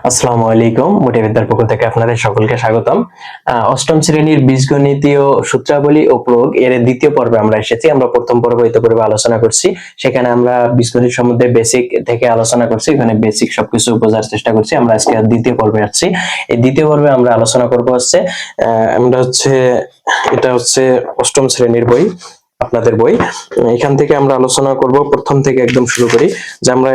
আসসালামু আলাইকুম। মোটিভেটর পক্ষ থেকে আপনাদের সকলকে স্বাগতম। অষ্টম শ্রেণীর বীজগণিতীয় সূত্রাবলী ও প্রয়োগ এর দ্বিতীয় পর্বে আমরা এসেছি। আমরা প্রথম পর্বে ইতিপূর্বে আলোচনা করছি, সেখানে আমরা বীজগণিত সম্বন্ধে বেসিক থেকে আলোচনা করছি, এখানে বেসিক সবকিছু বোঝার চেষ্টা করছি। আমরা আজকে দ্বিতীয় পর্বে আসছি। এই দ্বিতীয় পর্বে আমরা আলোচনা করব হচ্ছে এটা হচ্ছে অষ্টম শ্রেণীর বই, আপনাদের বই। এখান থেকে আমরা আলোচনা করব, প্রথম থেকে একদম শুরু করি যে আমরা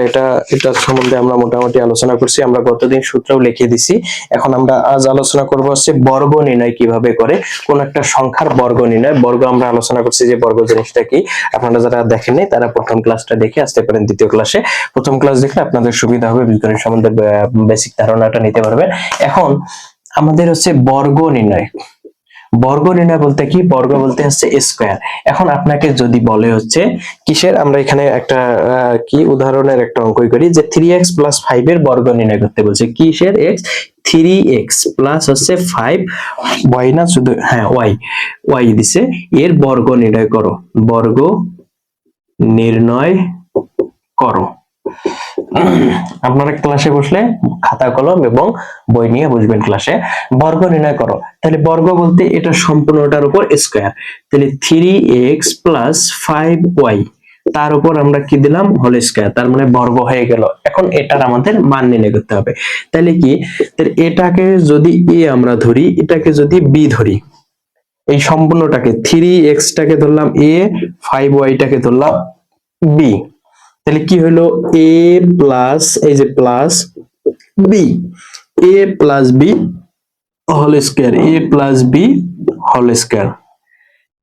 এটা সম্বন্ধে আমরা মোটামুটি আলোচনা করছি। আমরা গতদিন সূত্রও লিখে দিছি। এখন আমরা আজ আলোচনা করব হচ্ছে বর্গ নির্ণয় কিভাবে করে, কোন একটা সংখ্যার বর্গ নির্ণয়। বর্গ আমরা আলোচনা করছি যে বর্গ জিনিসটা কি। আপনারা যারা দেখেননি তারা প্রথম ক্লাসটা দেখে আসতে পারেন দ্বিতীয় ক্লাসে। প্রথম ক্লাস দেখলে আপনাদের সুবিধা হবে, বীজগণিত সম্বন্ধে বেসিক ধারণাটা নিতে পারবেন। এখন আমাদের হচ্ছে বর্গ নির্ণয়। বর্গ নির্ণয় বলতে কি? বর্গ বলতে হচ্ছে স্কয়ার। এখন আপনাকে যদি বলে হচ্ছে কিসের, আমরা এখানে একটা কি উদাহরণের একটা অঙ্কই করি যে 3x + 5 এর বর্গ নির্ণয় করতে বলছে। কিসের x? 3x প্লাস হচ্ছে 5 y না, শুধু হ্যাঁ y দিছে, এর বর্গ নির্ণয় করো। বর্গ নির্ণয় করো। আপনারা ক্লাসে বসলে খাতা কলম এবং বই নিয়ে বসবেন ক্লাসে। বর্গ নির্ণয় করো, তাহলে বর্গ বলতে এটা সম্পূর্ণটার উপর স্কয়ার। তাহলে 3x + 5y তার উপর আমরা কি দিলাম? হোল স্কয়ার, তার মানে বর্গ হয়ে গেল। এখন এটার আমাদের মান নির্ণয় করতে হবে। তাহলে কি? তাহলে এটাকে যদি a আমরা ধরি, এটাকে যদি b ধরি, এই সম্পূর্ণটাকে 3x টাকে ধরলাম a, 5y টাকে ধরলাম b, তাহলে কি হলো? a প্লাস এই যে plus b, a plus b whole square, a plus b whole square.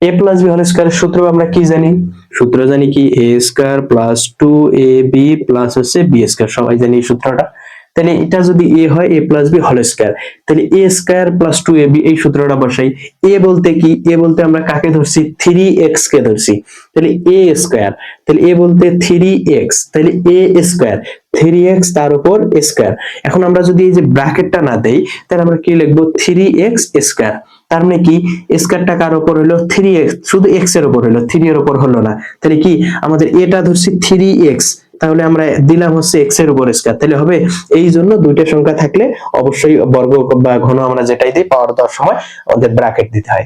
a plus b whole স্কয়ারের সূত্র আমরা কি জানি? সূত্র জানি কি? a square plus 2ab plus হচ্ছে b স্কয়ার, সবাই জানি এই সূত্রটা। তাহলে এটা যদি a হয়, a plus b whole square, তাহলে a স্কয়ার প্লাস 2ab এই সূত্রটা বসাই। a বলতে কি? a বলতে আমরা কাকে ধরছি? 3x কে ধরছি। তাহলে a স্কয়ার, তাহলে a বলতে 3x, তাহলে a স্কয়ার 3x তার উপর স্কয়ার। এখন আমরা যদি এই যে ব্র্যাকেটটা না দেই, তাহলে আমরা কি লিখবো? 3x square. তার মানে কি? স্কয়ারটা কার উপর হলো? 3x, শুধু x এর উপর হলো, 3 এর উপর হলো না। তাহলে কি? আমাদের এটা ধরছি 3x, তাহলে আমরা দিলাম হচ্ছে x এর উপর স্কয়ার, তাহলে হবে। এই জন্য দুইটা সংখ্যা থাকলে অবশ্যই বর্গ বা ঘন আমরা যেটাই দিই পাওয়ার দেওয়ার সময় আমাদের ব্র্যাকেট দিতে হয়।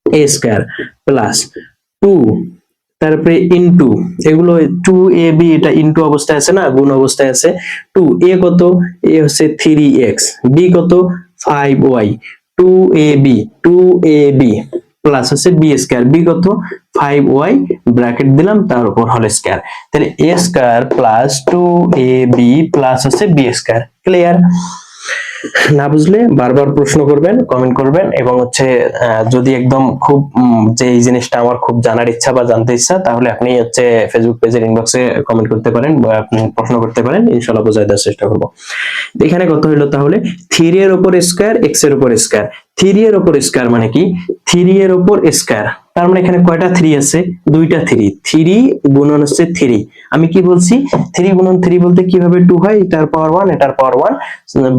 a স্কয়ার প্লাস 2, তারপরে ইনটু, এগুলো 2ab, এটা ইনটু অবস্থায় আছে না, গুণ অবস্থায় আছে। 2 a কত? a হচ্ছে 3x, b কত? 5y, 2ab প্লাস হচ্ছে b স্কয়ার, b কত? 5y, ব্র্যাকেট দিলাম, তার উপর হোল স্কয়ার। তাহলে a square plus 2ab plus হচ্ছে b স্কয়ার। ক্লিয়ার? না বুঝলে বারবার প্রশ্ন করবেন, কমেন্ট করবেন, এবং হচ্ছে যদি একদম খুব যে এই জিনিসটা আমার খুব জানার ইচ্ছা বা জানতে ইচ্ছা, তাহলে আপনি হচ্ছে ফেসবুক পেজের ইনবক্সে কমেন্ট করতে পারেন বা আপনি প্রশ্ন করতে পারেন, ইনশাআল্লাহ বোঝায় দেওয়ার চেষ্টা করব। এখানে কত হলো তাহলে? 3 এর উপর স্কয়ার, x এর উপর স্কয়ার। 3 এর উপর স্কয়ার মানে কি? 3 এর উপর স্কয়ার, তার মানে এখানে কয়টা 3 আছে? দুইটা 3। 3 গুণন হচ্ছে 3। আমি কি বলছি? 3 গুণন 3 বলতে কিভাবে 2 হয়, এটার পাওয়ার 1 এটার পাওয়ার 1,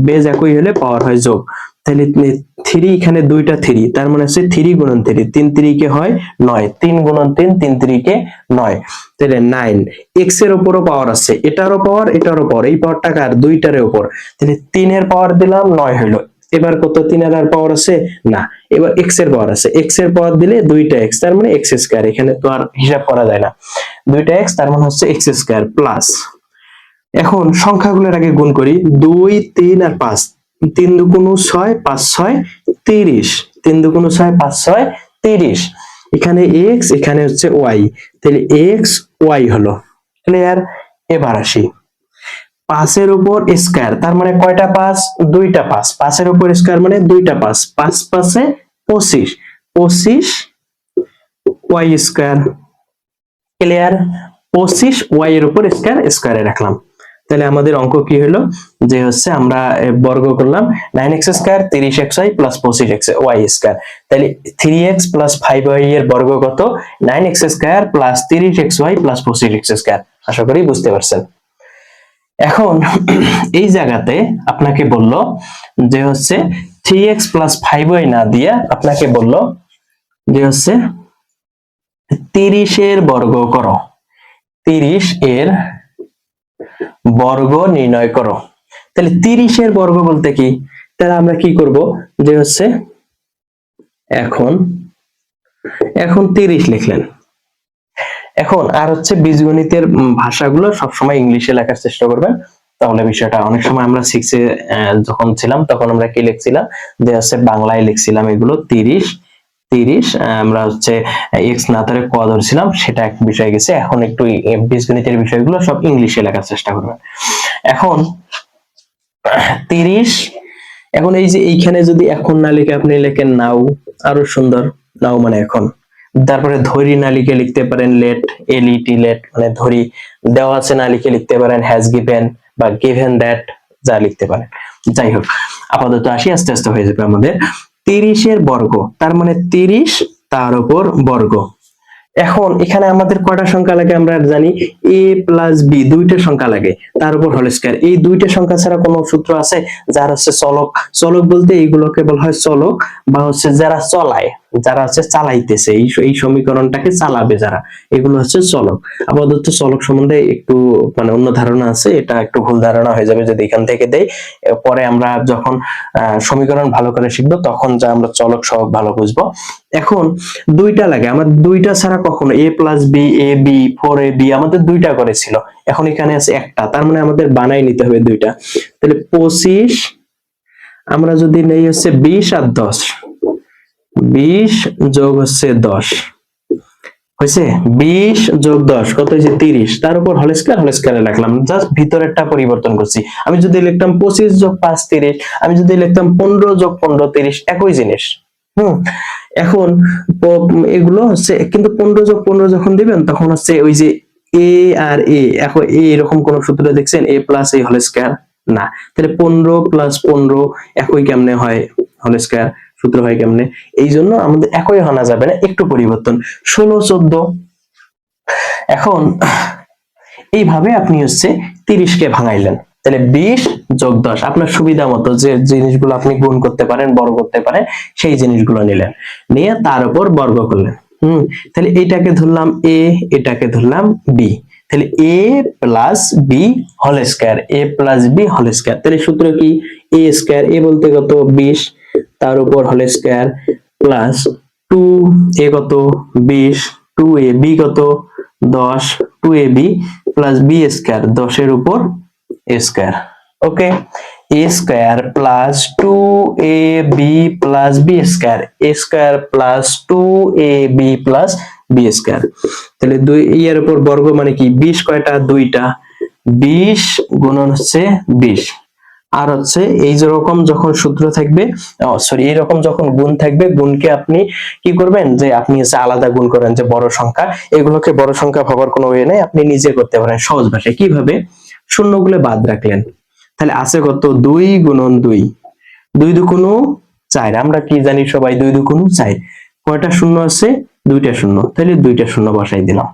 বেজ একই হলে পাওয়ার হয় যোগ। তাহলে 3 এখানে দুইটা 3, তার মানে হচ্ছে 3 গুণন 3, 3 3 কে হয় 9, 3 গুণন 3, 3 3 কে 9, তাহলে 9। x এর উপরও পাওয়ার আছে, এটারও পাওয়ার এটারও পাওয়ার, এই পাওয়ারটা কার? দুইটারের উপর। তাহলে 3 এর পাওয়ার দিলাম, 9 হলো। এবার কত? 3 এর আর পাওয়ার আছে না, এবার x এর পাওয়ার আছে, x এর পাওয়ার দিলে দুইটা x, তার মানে x স্কয়ার। এখানে তো আর হিসাব করা যায় না, দুইটা x, তার মানে হচ্ছে x স্কয়ার প্লাস। এখন সংখ্যাগুলোর আগে গুণ করি, 2 3 আর 5, 3 দুগুণ 6, 5 6 30, 3 দুগুণ 6 5 6 30, এখানে x এখানে হচ্ছে y, তাহলে x y হলো। ক্লিয়ার? এবার আসি 5 এর উপর স্কয়ার, তার মানে কয়টা 5? দুইটা 5, 5 এর উপর স্কয়ার মানে দুইটা 5, 5 5 এ 25, 25 y স্কয়ার। ক্লিয়ার? 25 y এর উপর স্কয়ার, স্কয়ারে রাখলাম। তাহলে আমাদের অঙ্ক কি হলো? যে হচ্ছে আমরা বর্গ করলাম 9x square 30xy plus 25xy square. তাহলে 3x প্লাস 5y এর বর্গ কত? 9x square plus 30xy plus 25x square. আশা করি বুঝতে পারছেন। এখন এই জায়গাতে আপনাকে বলল যে হচ্ছে 3x প্লাস 5y না দিয়ে আপনাকে বলল যে হচ্ছে 30 এর বর্গ করো, 30 এর বর্গ নির্ণয় করো। তাহলে 30 এর বর্গ বলতে কি, তাহলে আমরা কি করব যে হচ্ছে এখন এখন 30 লিখলেন। এখন আর হচ্ছে বীজগণিতের ভাষাগুলো সবসময় ইংলিশে লেখার চেষ্টা করবেন, তাহলে বিষয়টা অনেক সময় আমরা 6 এ যখন ছিলাম তখন আমরা কি লিখছিলাম যে হচ্ছে বাংলায় লিখছিলাম এগুলো 30 আমরা হচ্ছে এক্স না ধরে ক ধরছিলাম, সেটা এক বিষয় গেছে। এখন একটু বীজগণিতের বিষয়গুলো সব ইংলিশে লেখার চেষ্টা করবেন। এখন 30, এখন এই যে এইখানে যদি এখন না লিখে আপনি লেখেন নাও, আরো সুন্দর, নাও মানে এখন। তারপরে ধরি না লিখে লিখতে পারেন লেট, এলইটি লেট মানে ধরি। দেওয়া আছে না লিখে লিখতে পারেন হ্যাজ গিভেন বা গিভেন দ্যাট, যা লিখতে পারেন। যাই হোক, আপাতত আসি, আস্তে আস্তে হয়ে যাবে আমাদের। 30 এর বর্গ তার মানে 30 তার উপর বর্গ। এখন এখানে আমাদের কয়টা সংখ্যা লাগে আমরা জানি, a প্লাস বি দুইটা সংখ্যা লাগে, তার উপর হোল স্কয়ার। এই দুইটা সংখ্যা ছাড়া কোনো সূত্র আছে যার হচ্ছে চলক? চলক বলতে এইগুলোকে বলা হয় চলক, বা হচ্ছে যারা চলায়, যারা হচ্ছে চালাইতেছে, এই সমীকরণটাকে চালাবে যারা, এগুলো হচ্ছে চলক। আপাতত চলক সম্বন্ধে একটু মানে অন্য ধারণা আছে, এটা একটু ভুল ধারণা হয়ে যাবে যদি এখান থেকে দেই। পরে আমরা যখন সমীকরণ ভালো করে শিখবো তখন যা আমরা চলক সহগ ভালো বুঝবো। এখন দুইটা লাগে আমার, দুইটা ছাড়া কখনো a plus b, a b, 4ab আমাদের দুইটা করে ছিল, এখন এখানে আছে একটা, তার মানে আমাদের বানাই নিতে হবে দুইটা। তাহলে 25 আমরা যদি নেই হচ্ছে 20 আর 10, 20 যোগ হচ্ছে 10 হয়েছে, 20 যোগ 10 কত হয়েছে 30, তার উপর হোল স্কয়ারে রাখলাম, জাস্ট ভিতরেরটা পরিবর্তন করছি। আমি যদি লিখতাম 25 যোগ 5 30, আমি যদি লিখতাম 15 যোগ 15 30, একই জিনিস। এখন এগুলো হচ্ছে কিন্তু 15 যোগ 15 যখন দিবেন তখন হচ্ছে ওই যে a আর a, এখন a এরকম কোন সূত্র দেখছেন a plus a whole square? না। তাহলে 15 প্লাস 15 একই কেমনে হয় হোল স্কয়ার, সূত্র হয় কেমনে? এই জন্য আমাদের একই হানা যাবে না, একটু পরিবর্তন। 16 14। এখন এইভাবে আপনি হচ্ছে 30 কে ভাঙাইলেন, তাহলে 20 যোগ 10 আপনার সুবিধা মতো যে জিনিসগুলো আপনি গুণ করতে পারেন, বর্গ করতে পারেন, সেই জিনিসগুলো নিলেন, নিয়ে তার উপর বর্গ করলেন। তাহলে এটাকে ধরলাম a, এটাকে ধরলাম b, তাহলে a plus b whole square, a plus b whole square. তাহলে সূত্র কি, a স্কয়ার, a বলতে কত 20, তার উপর হোল স্কয়ার প্লাস 2a কত 20, 2ab কত 10, 2ab প্লাস বি স্কয়ার 10 এর উপর a square. Okay, a square plus 2ab plus b square, a square plus 2ab plus b square. তাহলে 2 এর উপর বর্গ মানে কি, 20 কয়টা, দুইটা, 20 গুণন হচ্ছে 20। আর হচ্ছে এই যেরকম যখন সূত্র থাকবে, সরি এইরকম যখন গুণ থাকবে, গুণকে আপনি কি করবেন যে আপনি হচ্ছে আলাদা গুণ করেন, যে বড় সংখ্যা, এগুলোকে বড় সংখ্যা ভাবার কোনো ওয়ে নেই, আপনি নিজে করতে পারেন সহজ ভাষায়। কিভাবে? শূন্যগুলো বাদ রাখলেন, তাহলে আছে কত 2 গুণন 2, 2 দুগুণ 4, আমরা কি জানি সবাই 2 দুগুণ 4, কয়টা শূন্য আছে, দুইটা শূন্য, তাহলে দুইটা শূন্য বসাই দিলাম,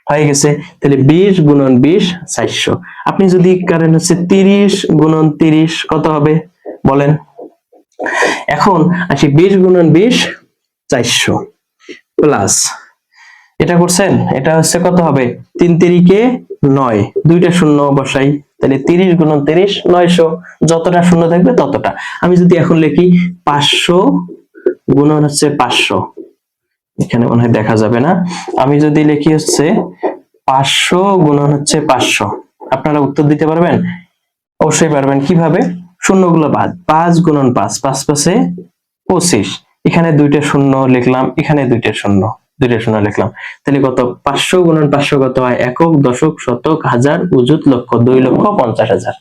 হয়ে গেছে। তাহলে 20 গুণন 20 400। আপনি যদি করেন হচ্ছে 30 গুণন 30 কত হবে বলেন? এখন আসি 20 গুণন 20 400 প্লাস এটা করছেন, এটা হচ্ছে কত হবে 3 তিরিকে 9, দুইটা শূন্য বসাই, তাহলে 30 গুণন 30 900, যতটা শূন্য থাকবে ততটা। আমি যদি এখন লিখি 500 গুণন হচ্ছে 500, এখানে মনে হয় দেখা যাবে না, আমি যদি লিখি হচ্ছে 500 গুণন হচ্ছে 500, আপনারা উত্তর দিতে পারবেন? অবশ্যই পারবেন। কিভাবে? শূন্যগুলো বাদ, 5 গুণন 5, 5 5 25, এখানে দুইটা শূন্য লিখলাম, এখানে দুইটা শূন্য লিখলাম, তাহলে কত 500 গুণন 500 কত হয়, একক দশক শতক হাজার অযুত লক্ষ, 2,50,000।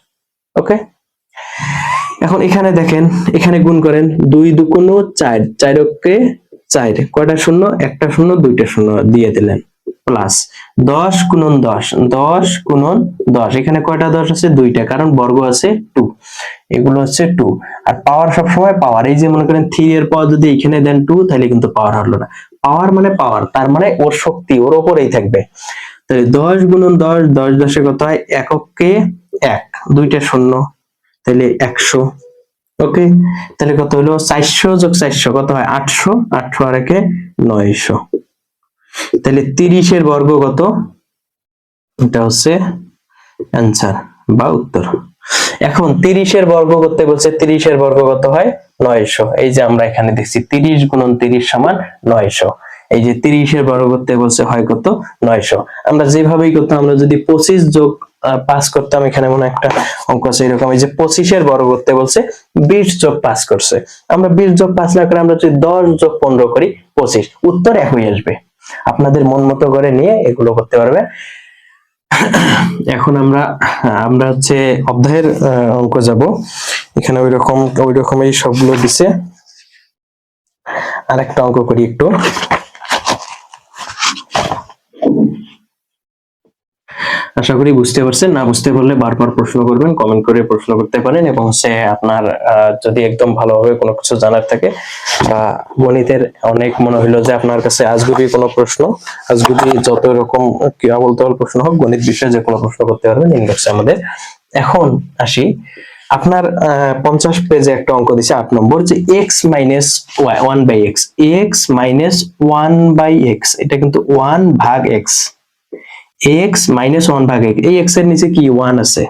ওকে, এখন এখানে দেখেন, এখানে গুণ করেন, 2 দুগুণ 4, 4 কে 4, কয়টা শূন্য, একটা শূন্য, দুইটা শূন্য দিয়ে দিলেন, প্লাস 10 গুণন 10, 10 গুণন 10, এখানে কয়টা 10 আছে, দুইটা, কারণ বর্গ আছে 2, এগুলো হচ্ছে 2। আর পাওয়ার সব সময় পাওয়ার, এই যে মনে করেন 3 এর পাওয়ার যদি এখানে দেন 2, তাহলে কিন্তু পাওয়ার হলো না। পাওয়ার মানে পাওয়ার, তার মানে ওর শক্তি ওর উপরেই থাকবে। তাহলে 10 গুণন 10, 10 10 কত হয়, এককে 1, দুইটা শূন্য, তাহলে 100। ওকে, তাহলে কত হলো 400 যোগ 400 কত হয় 800, 800 আর একে 900। তাহলে 30 এর বর্গ কত, এটা হচ্ছে অ্যান্সার বা উত্তর। এখন 30 এর বর্গ করতে বলছে, 30 এর বর্গ কত হয় 900। এই যে আমরা এখানে দেখছি 30 গুণন 30 সমান 900। এই যে 30 এর বর্গ করতে বলছে হয় কত 900। আমরা যেভাবেই করতাম, আমরা যদি 25 যোগ 5 করতাম, এখানে মনে একটা অঙ্ক আছে এরকম, এই যে 25 এর বর্গ করতে বলছে 20 যোগ 5 করছে, আমরা 20 যোগ 5 না করে আমরা যদি 10 যোগ 15 করি 25, উত্তর একই আসবে। আপনাদের মন মতো করে নিয়ে এগুলো করতে পারবে। এখন আমরা হচ্ছে অধ্যায়ের অঙ্ক যাব। এখানে ওই রকমই সবগুলো দিছে। আরেকটা অঙ্ক করি একটু। আশা করি বুঝতে পারছেন। না বুঝতে পারলে বারবার প্রশ্ন করবেন, কমেন্ট করে প্রশ্ন করতে পারেন। এবং হচ্ছে আপনার যদি একদম ভালোভাবে কোনো কিছু জানার থাকে বা গণিতের অনেক মনে হইলো যে আপনার কাছে আজগুবি কোনো প্রশ্ন, আজগুবি যত রকম কেবলতল প্রশ্ন হোক, গণিত বিষয়ে যে কোনো প্রশ্ন করতে পারবেন ইনবক্সে আমাদের। এখন আসি, আপনার 50 পেজে একটা অঙ্ক দিছে 8 নম্বর, যে x minus 1 by x, x minus 1 by x, এটা কিন্তু 1 ভাগ x, x মাইনাস 1 ভাগ x, এই x এর নিচে কি 1 আছে।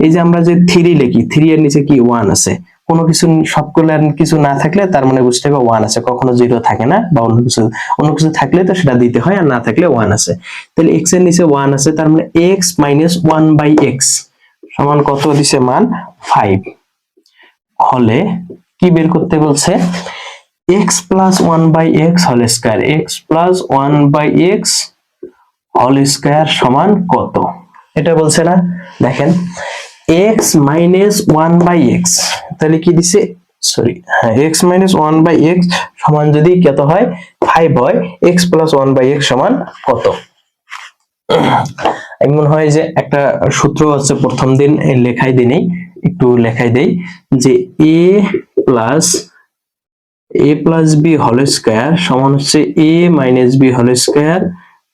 এই যে আমরা যে 3 লিখি, 3 এর নিচে কি 1 আছে। কোনো কিছু সবগুলোর কিছু না থাকলে তার মানে বুঝতে হবে 1 আছে, কখনো 0 থাকে না, বা অন্য কিছু থাকলে তো সেটা দিতে হয়, আর না থাকলে 1 আছে। তাহলে x এর নিচে 1 আছে, তার মানে x মাইনাস 1 বাই x সমান কত দিছে মান 5। হলে কি বের করতে বলছে, x plus 1 by x whole square, x plus 1 by x whole square সমান কত, এটা বলছে না। দেখেন x মাইনাস 1 বাই x, তাহলে কি দিছে, হ্যাঁ, x মাইনাস 1 বাই x সমান যদি কত হয় 5 হয়, x প্লাস 1 বাই x সমান কত। আমি মনে হয় যে একটা সূত্র আছে, প্রথম দিন লেখাই দিই, একটু লেখাই দেই, যে a plus b whole square সমান হচ্ছে a minus b whole square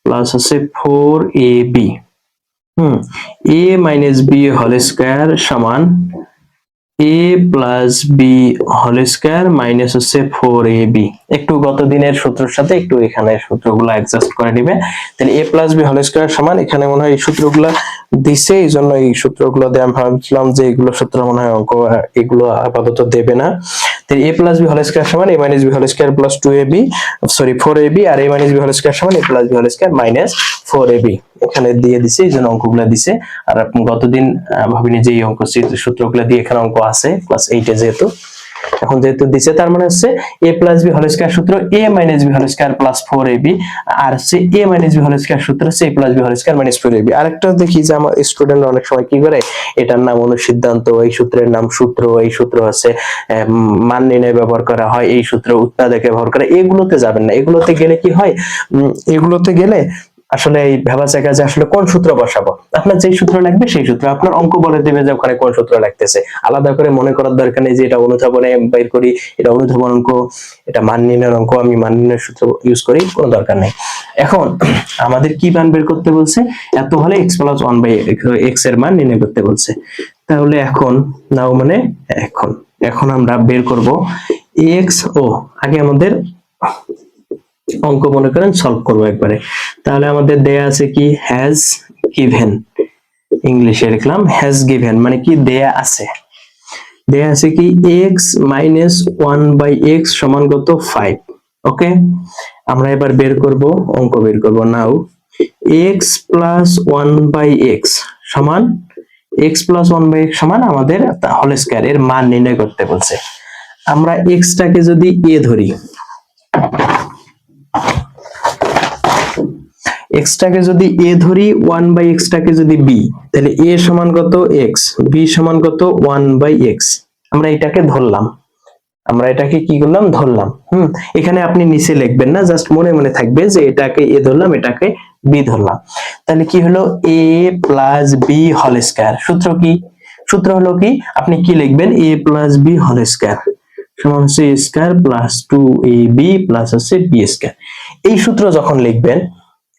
plus হচ্ছে 4ab। a minus b whole square সমান a plus b whole square minus হচ্ছে 4ab। একটু গত দিনের সূত্রের সাথে একটু এখানে সূত্রগুলো অ্যাডজাস্ট করে দিবে। তাহলে a plus b whole square সমান, এখানে মনে হয় এই সূত্রগুলো দিছে, এই জন্য এই সূত্রগুলো দিয়ে আমি ভাবছিলাম যে এগুলো সূত্র মনে হয় অঙ্ক, এগুলো আপাতত দেবে না। তাহলে a plus b whole square সমান a minus b whole square plus 4ab, আর a minus b whole square সমান a plus b whole square minus 4ab। এখানে দিয়ে দিছে, এই জন্য অঙ্কগুলো দিছে। আর গতদিন ভাবিনি যে এই অঙ্ক সূত্রগুলো দিয়ে এখানে অঙ্ক আছে ক্লাস 8 এ, এখন যেহেতু দিছে, তার মানে হচ্ছে a plus b whole square সূত্র a minus b whole square plus 4ab, আর হচ্ছে a minus b whole square সূত্র হচ্ছে a plus b whole square minus 4ab। আরেকটা দেখি যে আমার স্টুডেন্ট অনেক সময় কি করে, এটার নাম অনুসিদ্ধান্ত, এই সূত্রের নাম সূত্র, এই সূত্র হচ্ছে মান নির্ণয় ব্যবহার করা হয়, এই সূত্র উৎপাদকে ব্যবহার করা, এগুলোতে যাবেন না। এগুলোতে গেলে কি হয়, এগুলোতে গেলে আসলে এই ভাবা জায়গা যে আসলে কোন সূত্র বসাবো, আপনার যেই সূত্র লাগবে সেই সূত্র, আপনার অঙ্ক বলে দেবে যে ওখানে কোন সূত্র লাগতেছে, আলাদা করে মনে করার দরকার নেই যে এটা অনুধাবনে বের করি, এটা অনুধাবন অঙ্ক, এটা মান নির্ণয়ের অঙ্ক, আমি মান নির্ণয়ের সূত্র ইউজ করি, কোনো দরকার নেই। এখন আমাদের কি মান বের করতে বলছে, এত হলে x প্লাস 1 বাই x এর মান নির্ণয় করতে বলছে। তাহলে এখন নাও মানে এখন আমরা বের করব x, আগে আমাদের অঙ্ক মনে করেন সলভ করবো একবারে। তাহলে আমাদের দেয়া আছে কি, হ্যাজ গিভেন, ইংলিশে লিখলাম হ্যাজ গিভেন মানে কি দেয়া আছে, কি x মাইনাস 1 বাই x সমান কত 5। ওকে, আমরা এবার বের করব, অঙ্ক বের করব। নাও x প্লাস 1 বাই x সমান, x প্লাস 1 বাই x সমান আমাদের হোল স্কয়ার, এর মান নির্ণয় করতে বলছে। আমরা x টাকে যদি a ধরি, x টাকে যদি a ধরি, 1 বাই x টাকে যদি b, তাহলে a সমান কত x, b সমান কত 1 বাই x। আমরা এটাকে ধরলাম, আমরা এটাকে কি করলাম, ধরলাম। এখানে আপনি নিচে লিখবেন না, জাস্ট মনে মনে থাকবে যে এটাকে a ধরলাম, এটাকে b ধরলাম। তাহলে কি হলো, a plus b whole square. সূত্র হলো কি, আপনি কি লিখবেন, a plus b whole square সমান হচ্ছে a square plus 2ab plus হচ্ছে b স্কয়ার। এই সূত্র যখন লিখবেন,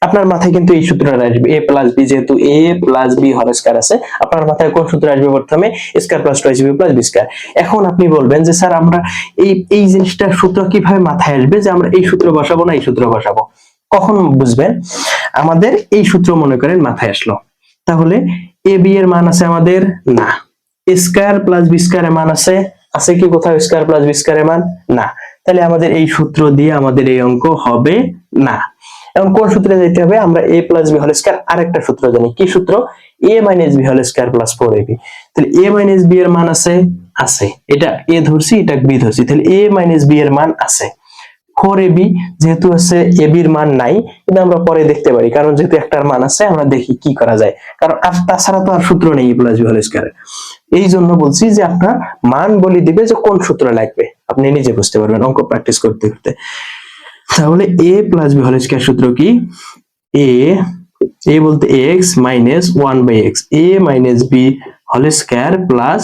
আপনার মাথায় কিন্তু এই সূত্রটা আসবে, a প্লাস b, যেহেতু a plus b whole square আছে, আপনার মাথায় কোন সূত্র আসবে, প্রথমে square plus 2ab plus b square. এখন আপনি বলবেন যে স্যার আমরা এই জিনিসটা সূত্র কিভাবে মাথায় আসবে, যে আমরা এই সূত্র বসাবো না এই সূত্র বসাবো, কখন বুঝবেন, আমাদের এই সূত্র মনে করেন মাথায় আসলো, তাহলে ab এর মান আছে আমাদের না, স্কয়ার প্লাস বি স্কয়ার এর মান আছে? আছে কি কোথাও স্কয়ার প্লাস বি স্কয়ার এর মান? না। তাহলে আমাদের এই সূত্র দিয়ে আমাদের এই অঙ্ক হবে না। এখন কোন সূত্রে যেতে হবে? আমরা a plus b whole square আরেকটা সূত্র জানি। কি সূত্র? a minus b whole square plus 4ab। তাহলে a মাইনাস b এর মান আছে? আছে। এটা a ধরছি, এটা b ধরছি, তাহলে a মাইনাস b এর মান আছে। 4ab যেহেতু আছে, ab এর মান নাই, কিন্তু আমরা পরে দেখতে পারি, কারণ যেহেতু একটার মান আছে আমরা দেখি কি করা যায়, কারণ আর তাছাড়া তো আর সূত্র নেই a plus b whole square. এই জন্য বলছি যে আপনার মান বলে দিবে যে কোন সূত্র লাগবে, আপনি নিজে বুঝতে পারবেন অঙ্ক প্র্যাকটিস করতে করতে। তাহলে a plus b whole square সূত্র কি? a বলতে x minus 1/x, a minus b whole square plus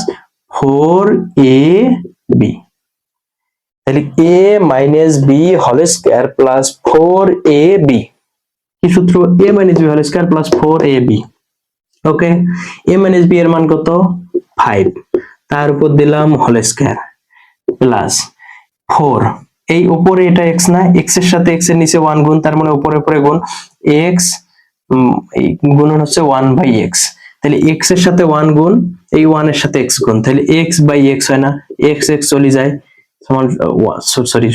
4ab। তাহলে a minus b whole square plus 4ab কি সূত্র? a minus b whole square plus 4ab। Okay, a minus b এর মান কত? 5, তার উপর দিলাম হোল স্কয়ার প্লাস 4, এই উপরে এটা x না, x এর সাথে x এর নিচে 1 গুণ, তার মানে উপরে উপরে গুণ, x গুণন হচ্ছে 1/x। তাহলে x এর সাথে 1 গুণ, এই 1 এর সাথে x গুণ, তাহলে x/x হয় না, x x চলে যায়, সমান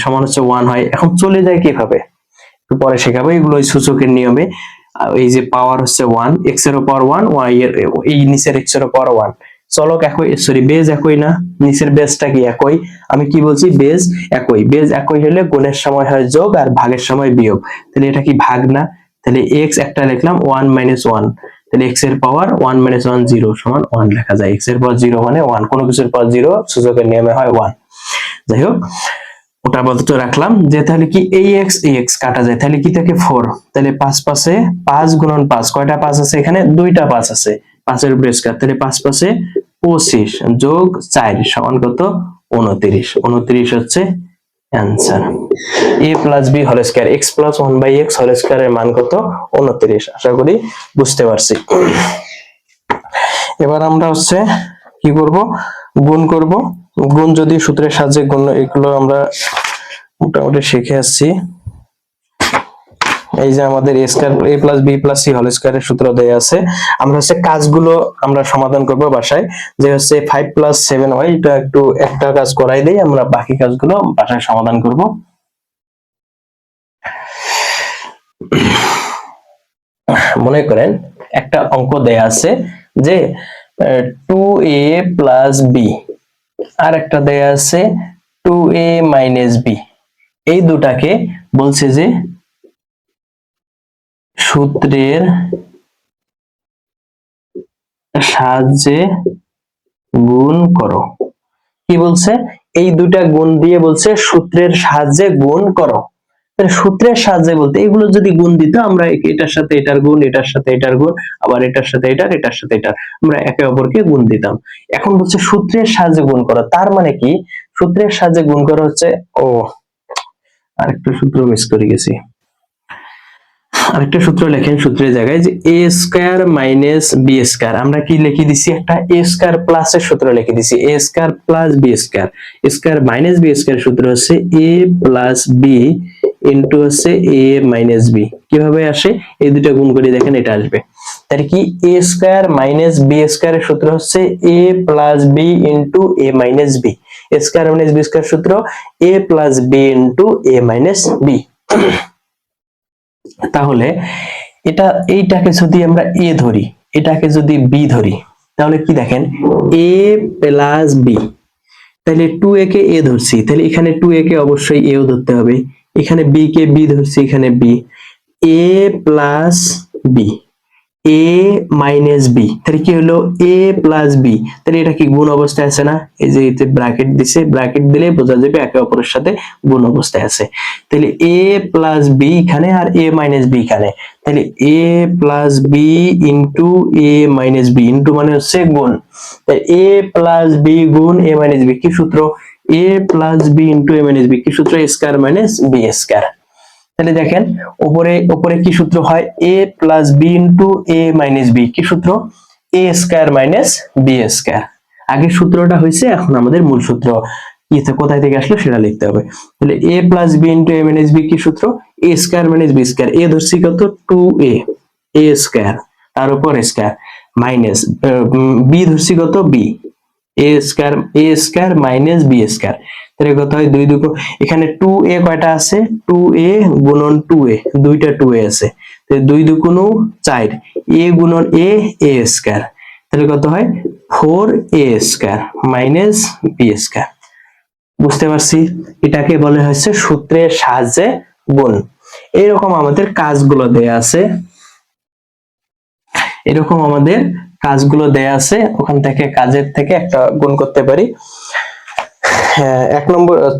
সমান হচ্ছে 1 হয়। এখন চলে যায় কিভাবে একটু পরে শেখাবো, এগুলো ওই সূচকের নিয়মে। এই যে পাওয়ার হচ্ছে 1, x এর পাওয়ার 1, y এর এই নিচের x এর পাওয়ার 1, চলক একই, সরি বেজ একই না, নিচের বেজটা কি একই? আমি কি বলছি? বেজ একই। বেজ একই হলে গুণের সময় হয় যোগ আর ভাগের সময় বিয়োগ, তাহলে এটা কি ভাগ না? তাহলে x একটা লিখলাম 1 - 1, তাহলে x এর পাওয়ার 1 - 1 0 সমান 1 লেখা যায়। x এর পাওয়ার 0 মানে 1, কোনো কিছুর পাওয়ার 0 সূচকের নিয়মে হয় 1। যাই হোক, ওটা আপাতত রাখলাম। যে তাহলে কি এই x কাটা যায়, তাহলে কি থাকে 4, তাহলে 5 পাশে 5 গুণন 5, কয়টা 5 আছে এখানে? দুইটা 5 আছে, 5 এর উপরে স্কয়ার, তাহলে 5 পাশে 25 যোগ 4 সমান কত? 29। 29 হচ্ছে answer. a plus b whole square, x plus 1/x whole square এর মান কত? 29। আশা করি বুঝতে পারছি। এবার আমরা হচ্ছে কি করব? গুণ করব। গুণ যদি সূত্রের সাহায্যে গুণ, এগুলো আমরা মোটামুটি শিখে আসছি। এই যে আমাদের a square a plus b plus c whole স্কয়ারের সূত্র দেয়া আছে, আমরা হচ্ছে কাজগুলো আমরা সমাধান করব বাসায়। যে হচ্ছে 5 + 7 হয়, এটা একটু একটা কাজ করাই দেই, আমরা বাকি কাজগুলো বাসায় সমাধান করব। মনে করেন একটা অঙ্ক দেয়া আছে যে 2a + b, আর একটা দেয়া আছে 2a - b। এই দুটাকে বলছে যে সূত্রের সাহায্যে গুণ করো। কি বলছে? এই দুটা গুণ দিয়ে বলছে সূত্রের সাহায্যে গুণ করো। তাহলে সূত্রের সাহায্যে বলতে এগুলো যদি গুণ দিত, আমরা এটার সাথে এটার গুণ, এটার সাথে এটার গুণ, আবার এটার সাথে এটার, এটার সাথে এটার, আমরা একে অপরকে গুণ দিতাম। এখন বলছে সূত্রের সাহায্যে গুণ করো, তার মানে কি? সূত্রের সাহায্যে গুণ করা হচ্ছে, আরেকটা সূত্র মিস করে গেছি। আরেকটা সূত্র লেখেন সূত্রের জায়গায়, যে a square minus b square, আমরা কি লিখে দিছি? একটা a স্কয়ার প্লাস এর সূত্র লিখে দিছি, a square plus b square. Square minus b square সূত্র হচ্ছে a প্লাস b ইনটু হচ্ছে a মাইনাস b। কিভাবে আসে? এই দুটো গুণ করে দেখেন, এটা আসবে। তাহলে কি a square minus b square এর সূত্র হচ্ছে a plus b into a minus b। a square minus b square সূত্র a plus b into a minus b। তাহলে এইটাকে যদি আমরা a ধরি, এটাকে যদি b ধরি, তাহলে কি দেখেন, a প্লাস b, তাহলে 2a কে a ধরছি, তাহলে এখানে 2a কে অবশ্যই a ও ধরতে হবে, এখানে b কে b ধরছি, এখানে b, a plus b, a minus b, তাহলে কি হলো? a প্লাস b, তাহলে এটা কি গুণ অবস্থায় আছে না? এই যে এতে ব্র্যাকেট দিছে, ব্র্যাকেট দিলে বোঝা যাবে একে অপরের সাথে গুণ অবস্থায় আছে। তাহলে a প্লাস b এখানে আর a মাইনাস b এখানে, তাহলে a plus b into a minus b, into মানে হচ্ছে গুণ, তাই a প্লাস b গুণ a মাইনাস b। কি সূত্র? a plus b into a minus b। কি সূত্র? a square minus b square. তাহলে দেখেন উপরে কি সূত্র হয়? a plus b into a minus b। কি সূত্র? a square minus b square. আগে সূত্রটা হয়েছে, এখন আমাদের মূল সূত্র কোথায় থেকে আসলো সেটা লিখতে হবে। তাহলে a plus b into a minus b কি সূত্র? a square minus b square. a ধরছি কত? 2a, a স্কয়ার তার উপর স্কয়ার মাইনাস b ধরছি কত? b, এ স্কয়ার মাইনাস বি স্কয়ার। তাহলে কত হয় 2 2 এখানে 2a কয়টা আছে 2a গুণন 2a দুইটা 2a আছে, তাহলে 2 2 4 a গুণন a স্কয়ার, তাহলে কত হয় 4a square minus B square. বুঝতে পারছি, এটাকে বলে হচ্ছে সূত্রের সাহায্যে গুণ। এরকম আমাদের কাজগুলো দেয়া আছে, এরকম আমাদের কাজগুলো দেয়া আছে, ওখান থেকে কাজের থেকে একটা গুণ করতে পারি। হ্যাঁ,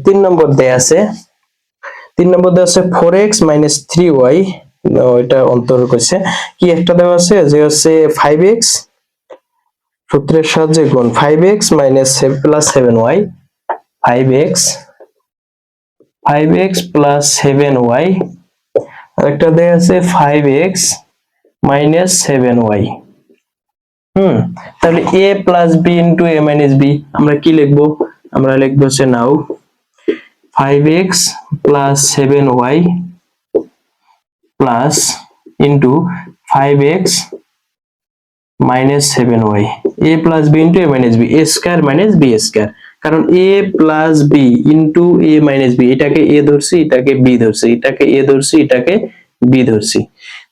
3 নম্বর দেয়া আছে, 3 নম্বর দেওয়া আছে 4x 3y, এটা অন্তর করছে কি একটা দেওয়া আছে যে হচ্ছে 5x সূত্রের সাহায্যে গুণ 5x plus 7y, 5x plus 7y, আরেকটা দেওয়া আছে 5x minus 7y। তাহলে a plus b into a minus b আমরা কি লিখবো, আমরা লিখবো হচ্ছে নাও 5x plus 7y plus into 5x minus 7y, a plus b into a minus b, a square minus b square, কারণ a plus b into a minus b, এটাকে a ধরছি এটাকে b ধরছি, এটাকে a ধরছি এটাকে b ধরছি,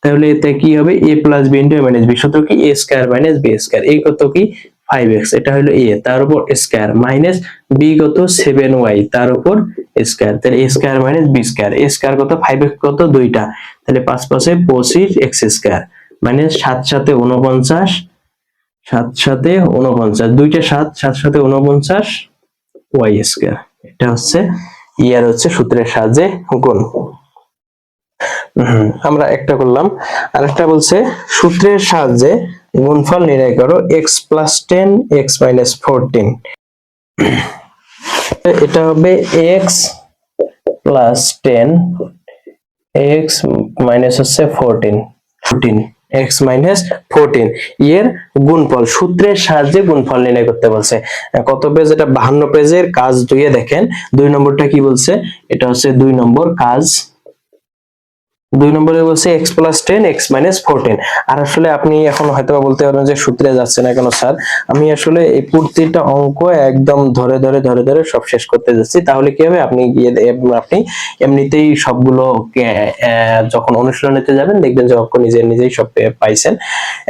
তাহলে এটা কি হবে a plus b into a minus b, সূত্র কি a square minus b square, এই কত কি 5x, এটা হলো a তার উপর স্কয়ার মাইনাস b কত 7y তার উপর স্কয়ার, তাহলে a square minus b square, a square কত 5x কত দুইটা, তাহলে 5 5 25 x স্কয়ার মাইনাস 7 7 49, 7 7 49 দুইটা 7 7 7 49 y স্কয়ার, এটা হচ্ছে ইয়ার হচ্ছে সূত্রের সাহায্যে গুণ। আমরা একটা করলাম, আরেকটা বলছে সূত্রের সাহায্যে গুণফল নির্ণয় করো x plus 10 x minus 14, এটা হবে x plus 10 x minus হচ্ছে 14 x minus 14 এর গুণফল সূত্রের সাহায্যে গুণফল নির্ণয় করতে বলছে। কত পেজ, এটা 52 পেজের কাজ 2 এ দেখেন 2 নম্বরটা কি বলছে, এটা হচ্ছে 2 নম্বর কাজ, 2 নম্বরে বলছে x plus 10 x minus 14। আর আসলে আপনি এখন হয়তো বলতে পারেন যে সূত্রে যাচ্ছে না কেন স্যার, আমি আসলে এই প্রতিটা অঙ্ক একদম ধরে ধরে ধরে ধরে সব শেষ করতে যাচ্ছি, তাহলে কি হবে আপনি আপনি এমনিতেই সবগুলো যখন অনুশীলনীতে যাবেন দেখবেন যে অঙ্ক নিজেই সব পাইছেন।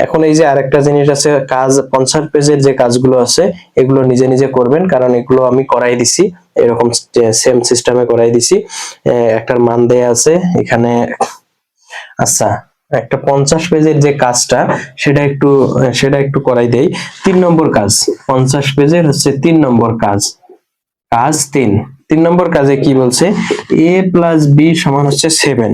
এখন এই যে আরেকটা জিনিস আছে, কাজ 50 পেজের যে কাজগুলো আছে এগুলো নিজে নিজে করবেন, কারণ এগুলো আমি করাই দিছি, এরকম সেম সিস্টেমে করাই দিছি, একটার মান দেয়া আছে এখানে। আচ্ছা, একটা 50 পেজের যে কাজটা সেটা একটু করাই দেই। 3 নম্বর কাজ, 50 পেজের হচ্ছে 3 নম্বর কাজ, কাজ 3 নম্বর কাজে কি বলছে, a plus b সমান হচ্ছে 7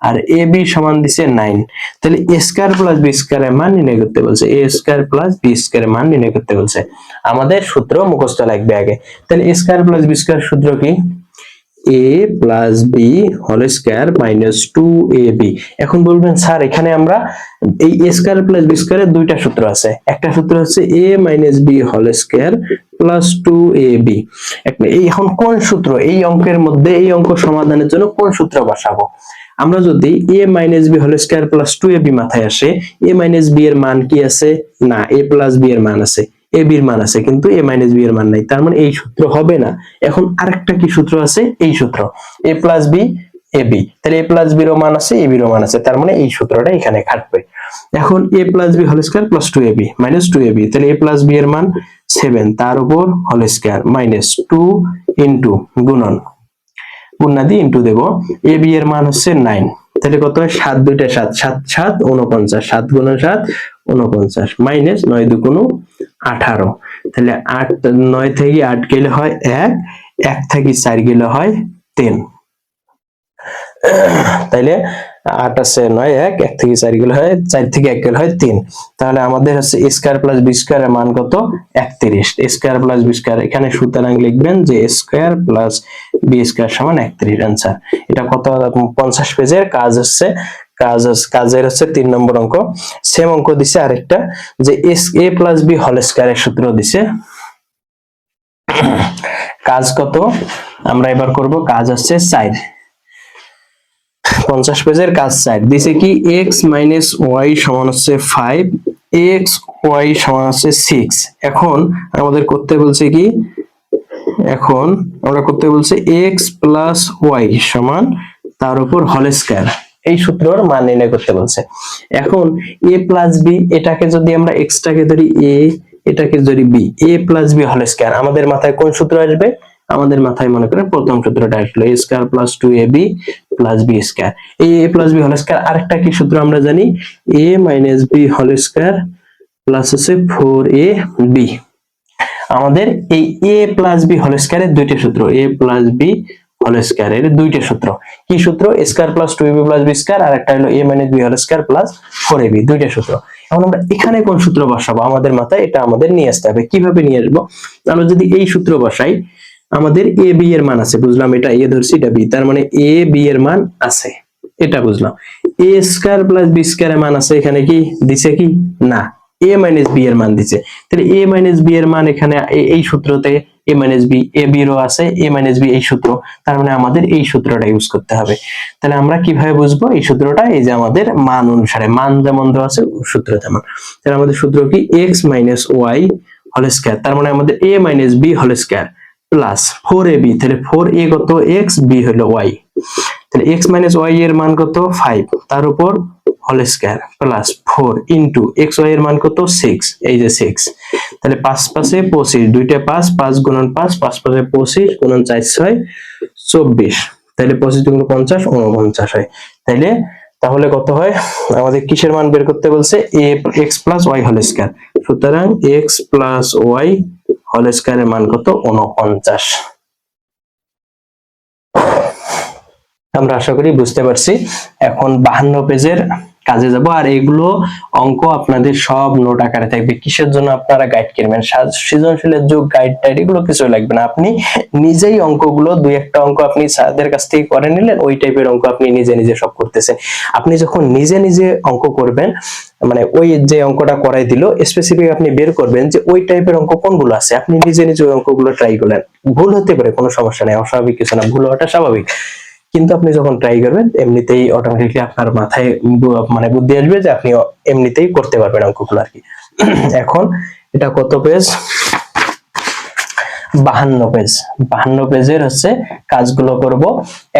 আর ab সমান দিছে 9, তাহলে a square plus b square এর মান নির্ণয় করতে বলছে, a square plus b square এর মান নির্ণয় করতে বলছে। আমাদের সূত্র মুখস্থ লাগবে আগে, তাহলে a square plus b square সূত্র কি, a plus b whole square minus 2ab। এখন বলবেন স্যার এখানে আমরা এই a স্কয়ার প্লাস b স্কয়ারের দুইটা সূত্র আছে, একটা সূত্র হচ্ছে a minus b whole square plus 2ab, এই এখন কোন সূত্র এই অঙ্কের মধ্যে, এই অঙ্ক সমাধানের জন্য কোন সূত্র বসাবো, আমরা যদি a minus b whole square plus 2ab মাথায় আসে, a মাইনাস b এর মান কি আছে, না a প্লাস b এর মান আছে, a b এর মান আছে কিন্তু a মাইনাস b এর মান নাই, তার মানে এই সূত্র হবে না। এখন আরেকটা কি সূত্র আছে, এই সূত্র a plus b a b, তাহলে a প্লাস b এর মান আছে a b এর মান আছে, তার মানে এই সূত্রটা এখানে খাটবে। এখন a plus b whole square plus 2ab minus 2ab, তাহলে a প্লাস b এর মান 7 তার উপর হোল স্কয়ার মাইনাস 2 ইনটু গুণন গুণাদি ইনটু দেব, a b এর মান হচ্ছে 9, তাহলে কত হয় 7 2 7 7 7 49, 7 গুণন 7 49 মাইনাস 9 2 18, তাহলে 8 9 থেকে 8 গেলে হয় 1, 1 থেকে 4 গেলে হয় 3, তাইলে 8 আছে 9 1 1 থেকে 4 গেলে হয় 4 থেকে 1 গেলে হয় 3, তাহলে আমাদের হচ্ছে a square plus b square এর মান কত 31, a square plus b square, এখানে সুতরাং লিখবেন যে a square plus b square সমান 31 आंसर। এটা কত 50 পেজের কাজ হচ্ছে, কাজের হচ্ছে 3 নম্বর অঙ্ক। সেম অঙ্ক দিছে আরেকটা যে a প্লাস b হোল স্কয়ারের সূত্র দিছে, কাজ কত আমরা এবার করব, কাজ হচ্ছে 4, 50 পেজের কাজ 4 দিছে কি x মাইনাস y সমান হচ্ছে 5 এক্স ওয়াই সমান আছে 6। এখন আমাদের করতে বলছে কি, এখন আমরা করতে বলছে এক্স প্লাস ওয়াই সমান তার উপর হোল স্কয়ার, এই সূত্রর মান নির্ণয় করতে বলছে। এখন এ প্লাস বি, এটাকে যদি আমরা এক্স টাকে ধরি এ, এটাকে ধরি B, a plus b whole square, আমাদের মাথায় কোন সূত্র আসবে? আমাদের মাথায় মনে করেন প্রথম সূত্রটা আসলো a square plus 2ab plus b square. এই a plus b whole square আরেকটা কি সূত্র আমরা জানি, a minus b whole square plus হচ্ছে 4ab। আমাদের এই এ প্লাস বি হোল স্কয়ারের দুইটা সূত্র, এ প্লাস বি হোল স্কয়ারের দুইটা সূত্র, কি সূত্র? A square plus 2ab plus b square, আর একটা হলো a minus b whole square plus 4ab, দুইটা সূত্র। এখন আমরা এখানে কোন সূত্র বসাবো আমাদের মাথায়, এটা আমাদের নিয়ে আসতে হবে। কিভাবে নিয়ে আসবো? আমরা যদি এই সূত্র বসাই, আমাদের এ বি এর মান আছে, বুঝলাম এটা এ ধরছি এটা বি, তার মানে এ বি এর মান আছে, এটা বুঝলাম। এ স্কয়ার প্লাস বি স্কয়ার এর মান আছে, এখানে কি দিছে? কি না, এ মাইনাস বি এর মান দিছে। তাহলে এ মাইনাস বি এর মান এখানে এই সূত্রতে এ মাইনাস বি, এ বি রও আছে এ মাইনাস বি এই সূত্র, তার মানে আমাদের এই সূত্রটা ইউজ করতে হবে। তাহলে আমরা কিভাবে বুঝবো এই সূত্রটা? এই যে আমাদের মান অনুসারে, মান যেমন দেওয়া আছে সূত্র তেমন। তাহলে আমাদের সূত্র কি, x minus y whole square, তার মানে আমাদের a minus b whole square plus 4ab, তাহলে 4a কত? এক্স, বি হলো ওয়াই, তাহলে এক্স মাইনাস ওয়াই এর মান কত? 5, তার উপর whole square plus 4 into x y এর মান কত? 6, এই যে 6, তাহলে 5 5 এ 25, দুইটা 5, 5 গুণন 5, 5 5 এ 25 গুণন 4 6 24, তাহলে 25 গুণন 50 49 হয়। তাইলে তাহলে কত হয়? আমাদের কিসের মান বের করতে বলছে? এ x plus y whole square, সুতরাং এক্স প্লাস ওয়াই হোল স্কয়ারের মান কত? 49। আমরা আশা করি বুঝতে পারছি। এখন 52 পেজের কাজে যাব, আর এগুলো অঙ্ক আপনাদের সব নোট আকারে থাকবে। কিসের জন্য আপনারা গাইড কিনবেন? সৃজনশীলের যুগ, গাইড টাইড এগুলো কিছু লাগবে না, আপনি নিজেই অঙ্কগুলো দুই একটা অঙ্ক আপনি স্যারদের কাছ থেকে করে নিলেন, ওই টাইপের অঙ্ক আপনি নিজে নিজে সব করতেছেন। আপনি যখন নিজে নিজে অঙ্ক করবেন, মানে ওই যে অঙ্কটা করাই দিল স্পেসিফিক আপনি বের করবেন যে ওই টাইপের অঙ্ক কোনগুলো আছে, আপনি নিজে নিজে ওই অঙ্কগুলো ট্রাই করলেন। ভুল হতে পারে, কোনো সমস্যা নেই, অস্বাভাবিক কিছু না, ভুল হওয়াটা স্বাভাবিক, কিন্তু আপনি যখন ট্রাই করবেন এমনিতেই অটোমেটিকলি আপনার মাথায় মানে বুদ্ধি আসবে যে আপনি এমনিতেই করতে পারবেন অঙ্কগুলো আর কি। এখন এটা কত পেজ? 52 পেজ। 52 পেজের হচ্ছে কাজগুলো করব।